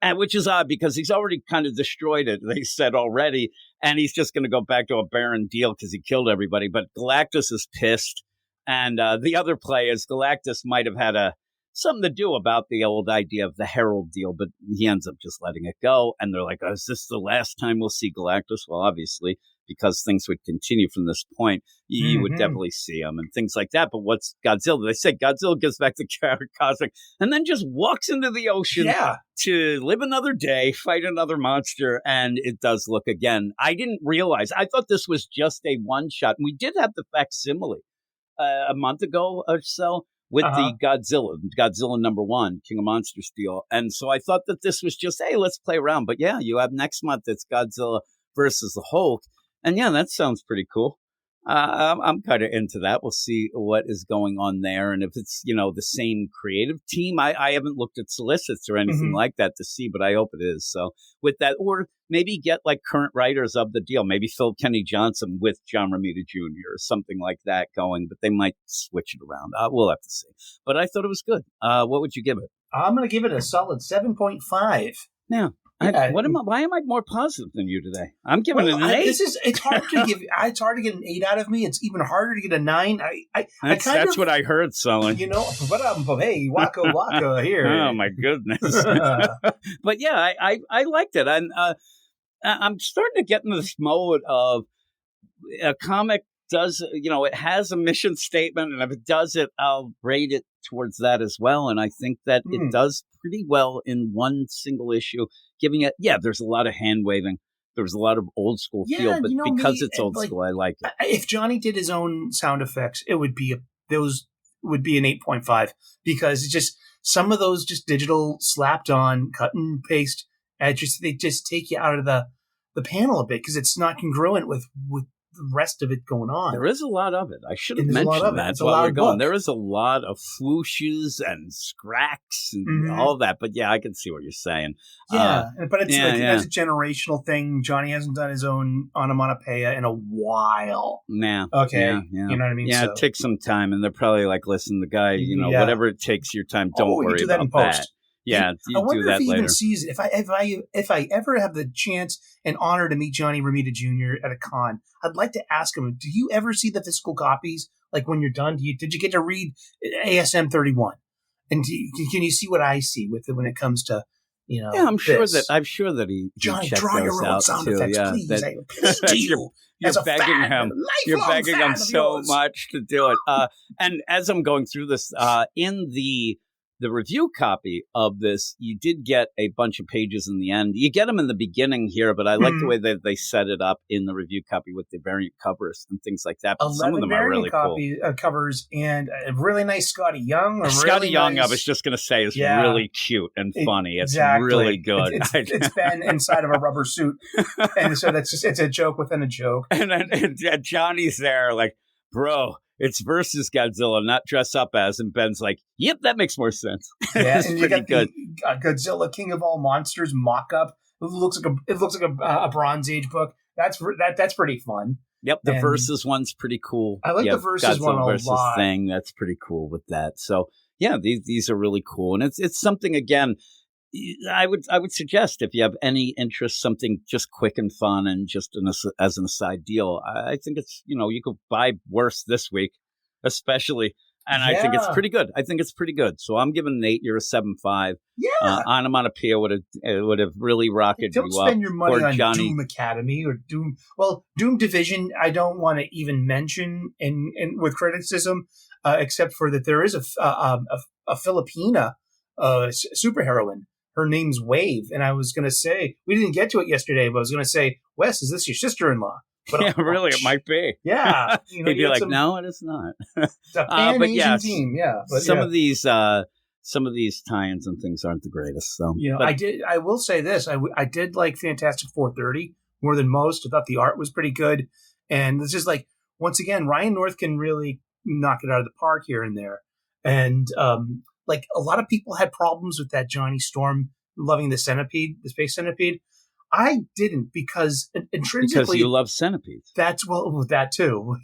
which is odd because he's already kind of destroyed it, they said already, and he's just going to go back to a barren deal because he killed everybody. But Galactus is pissed, and the other play is Galactus might have had something to do about the old idea of the Herald deal, but he ends up just letting it go. And they're like, oh, is this the last time we'll see Galactus? Well, obviously, because things would continue from this point, you would definitely see him and things like that. But what's Godzilla? They say Godzilla gets back to cosmic and then just walks into the ocean to live another day, fight another monster. And it does look, again, I didn't realize. I thought this was just a one shot. And we did have the facsimile a month ago or so with the Godzilla #1, King of Monsters deal. And so I thought that this was just, hey, let's play around. But yeah, you have next month, it's Godzilla versus the Hulk. And yeah, that sounds pretty cool. I'm kind of into that. We'll see what is going on there. And if it's, the same creative team, I haven't looked at solicits or anything like that to see, but I hope it is. So with that, or maybe get like current writers of the deal, maybe Phil Kenny Johnson with John Romita Jr. or something like that going, but they might switch it around. We'll have to see. But I thought it was good. What would you give it? I'm going to give it a solid 7.5. Now, Yeah. why am I more positive than you today? I'm giving it an 8. It's hard to give. It's hard to get an 8 out of me. It's even harder to get a 9. That's what I heard, Sully. You know, hey, waka waka here. Oh my goodness! But yeah, I liked it. I'm starting to get into this mode of a comic does, it has a mission statement, and if it does it, I'll rate it towards that as well. And I think that it does pretty well in one single issue, giving it, there's a lot of hand waving. There's a lot of old school feel, but because it's old school, I like it. If Johnny did his own sound effects, it would be those would be an 8.5, because it's just some of those just digital slapped on cut and paste, they just take you out of the panel a bit because it's not congruent with the rest of it going on. There is a lot of it. I should have mentioned that while we're going. There is a lot of swooshes and scracks and all of that. But yeah, I can see what you're saying. Yeah, but it's it's a generational thing. Johnny hasn't done his own onomatopoeia in a while. Nah. Okay. Yeah. You know what I mean? Yeah, so. It takes some time, and they're probably like, listen, the guy, whatever it takes your time, don't worry do that about in post. that. Yeah, I wonder do that if he later. even sees it. If I ever have the chance and honor to meet Johnny Romita Jr. at a con, I'd like to ask him: do you ever see the physical copies? Like when you're done, did you get to read ASM 31? And can you see what I see with it when it comes to Yeah, I'm sure that he Johnny, checked draw those your own out sound too. effects, Yeah, please. I appeal to you. You're begging him. You're begging him so much to do it. And as I'm going through this, in the review copy of this, you did get a bunch of pages in the end. You get them in the beginning here, but I like the way that they set it up in the review copy with the variant covers and things like that. But some of them are really cool. Covers and a really nice Scotty Young. Scotty Young, I was just going to say, is really cute and funny. It's really good. It's Ben inside of a rubber suit. And so it's a joke within a joke. And Johnny's there like, bro, it's versus Godzilla, not dress up as. And Ben's like, yep, that makes more sense. Yeah, it's and pretty you got good. The Godzilla King of All Monsters mock-up. It looks like a Bronze Age book. That's pretty fun. Yep, the versus one's pretty cool. I like the versus Godzilla one a versus lot. Thing. That's pretty cool with that. So yeah, these are really cool, and it's something again. I would suggest if you have any interest, something just quick and fun and just as an aside deal. I think it's, you could buy worse this week, especially. And I think it's pretty good. So I'm giving Nate, you're a 7.5. Yeah. Onomatopoeia would have really rocketed you up. Don't spend your money on Johnny. Doom Academy or Doom. Well, Doom Division, I don't want to even mention in with criticism, except for that there is a Filipina superheroine. Her name's Wave, and I was going to say we didn't get to it yesterday, but I was going to say, Wes, is this your sister-in-law? But yeah, really, it might be. Yeah, he'd be like, no, it is not. It's a Pan-Asian team, yeah. But some of these tie-ins and things aren't the greatest. So, I will say this: I did like Fantastic 430 more than most. I thought the art was pretty good, and it's just like once again, Ryan North can really knock it out of the park here and there, and like a lot of people had problems with that Johnny Storm loving the space centipede. I didn't because intrinsically... Because you love centipedes. That too.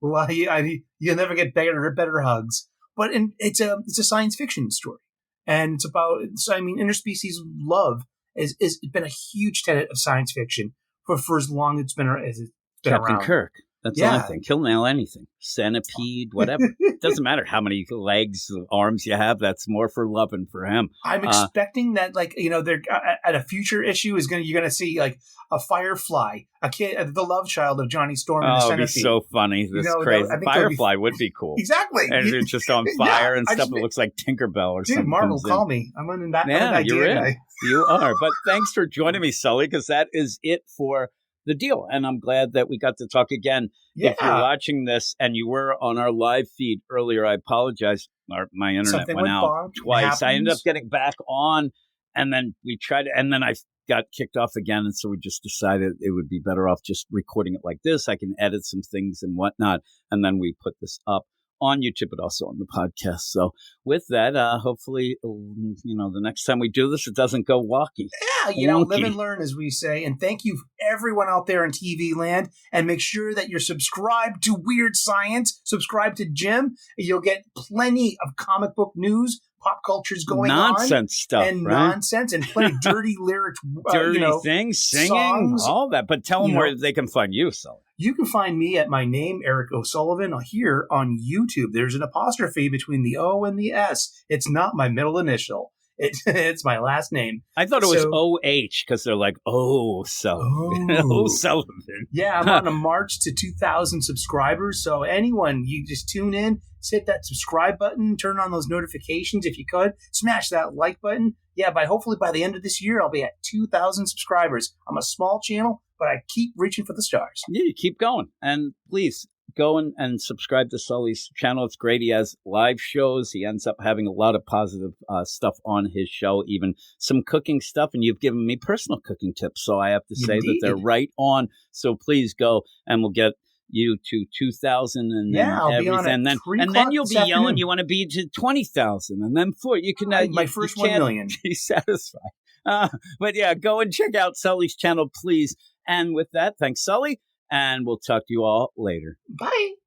Well, you'll never get better hugs. But it's a science fiction story. And it's about... interspecies love has been a huge tenet of science fiction for as long as it's been around. Captain Kirk. That's all I think. He'll nail anything. Centipede, whatever. Doesn't matter how many legs, arms you have. That's more for love and for him. I'm expecting that, they're at a future issue you're going to see like a Firefly, a kid, the love child of Johnny Storm. And the Centipede. It'd be so funny. This crazy Firefly would be cool. Exactly, and it's just on fire and stuff. It looks like Tinkerbell or something. Marvel, call me. I'm in that. Yeah, you're in. You are. But thanks for joining me, Sully, because that is it for the deal. And I'm glad that we got to talk again. Yeah. If you're watching this and you were on our live feed earlier, I apologize. My internet went out twice. I ended up getting back on, and then I got kicked off again. And so we just decided it would be better off just recording it like this. I can edit some things and whatnot. And then we put this up on YouTube, but also on the podcast. So with that, hopefully, the next time we do this, it doesn't go wonky. Yeah, live and learn, as we say. And thank you, everyone out there in TV land. And make sure that you're subscribed to Weird Science. Subscribe to Jim. You'll get plenty of comic book news, pop culture's going nonsense stuff, and right? nonsense and plenty of dirty lyrics, Dirty things, singing, songs, all that. But tell them you where know. they can find you, Sully. You can find me at my name, Eric O'Sullivan, here on YouTube. There's an apostrophe between the O and the S. It's not my middle initial. It's my last name. I thought it was So- OH because they're like, oh, Sullivan. Oh. Oh, Sullivan. Yeah, I'm on a march to 2,000 subscribers. So anyone, you just tune in, hit that subscribe button, turn on those notifications if you could, smash that like button. Yeah, hopefully by the end of this year, I'll be at 2,000 subscribers. I'm a small channel, but I keep reaching for the stars. Yeah, you keep going. And please go and subscribe to Sully's channel. It's great. He has live shows. He ends up having a lot of positive stuff on his show, even some cooking stuff. And you've given me personal cooking tips. So I have to say that they're right on. So please go and we'll get you to 2,000 and then Yeah, I'll be everything. on at And then, 3 and then o'clock you'll this be yelling afternoon. you want to be to 20,000 and then 4. You can My you first can't 1 million. be satisfied. But yeah, go and check out Sully's channel, please. And with that, thanks, Sully. And we'll talk to you all later. Bye.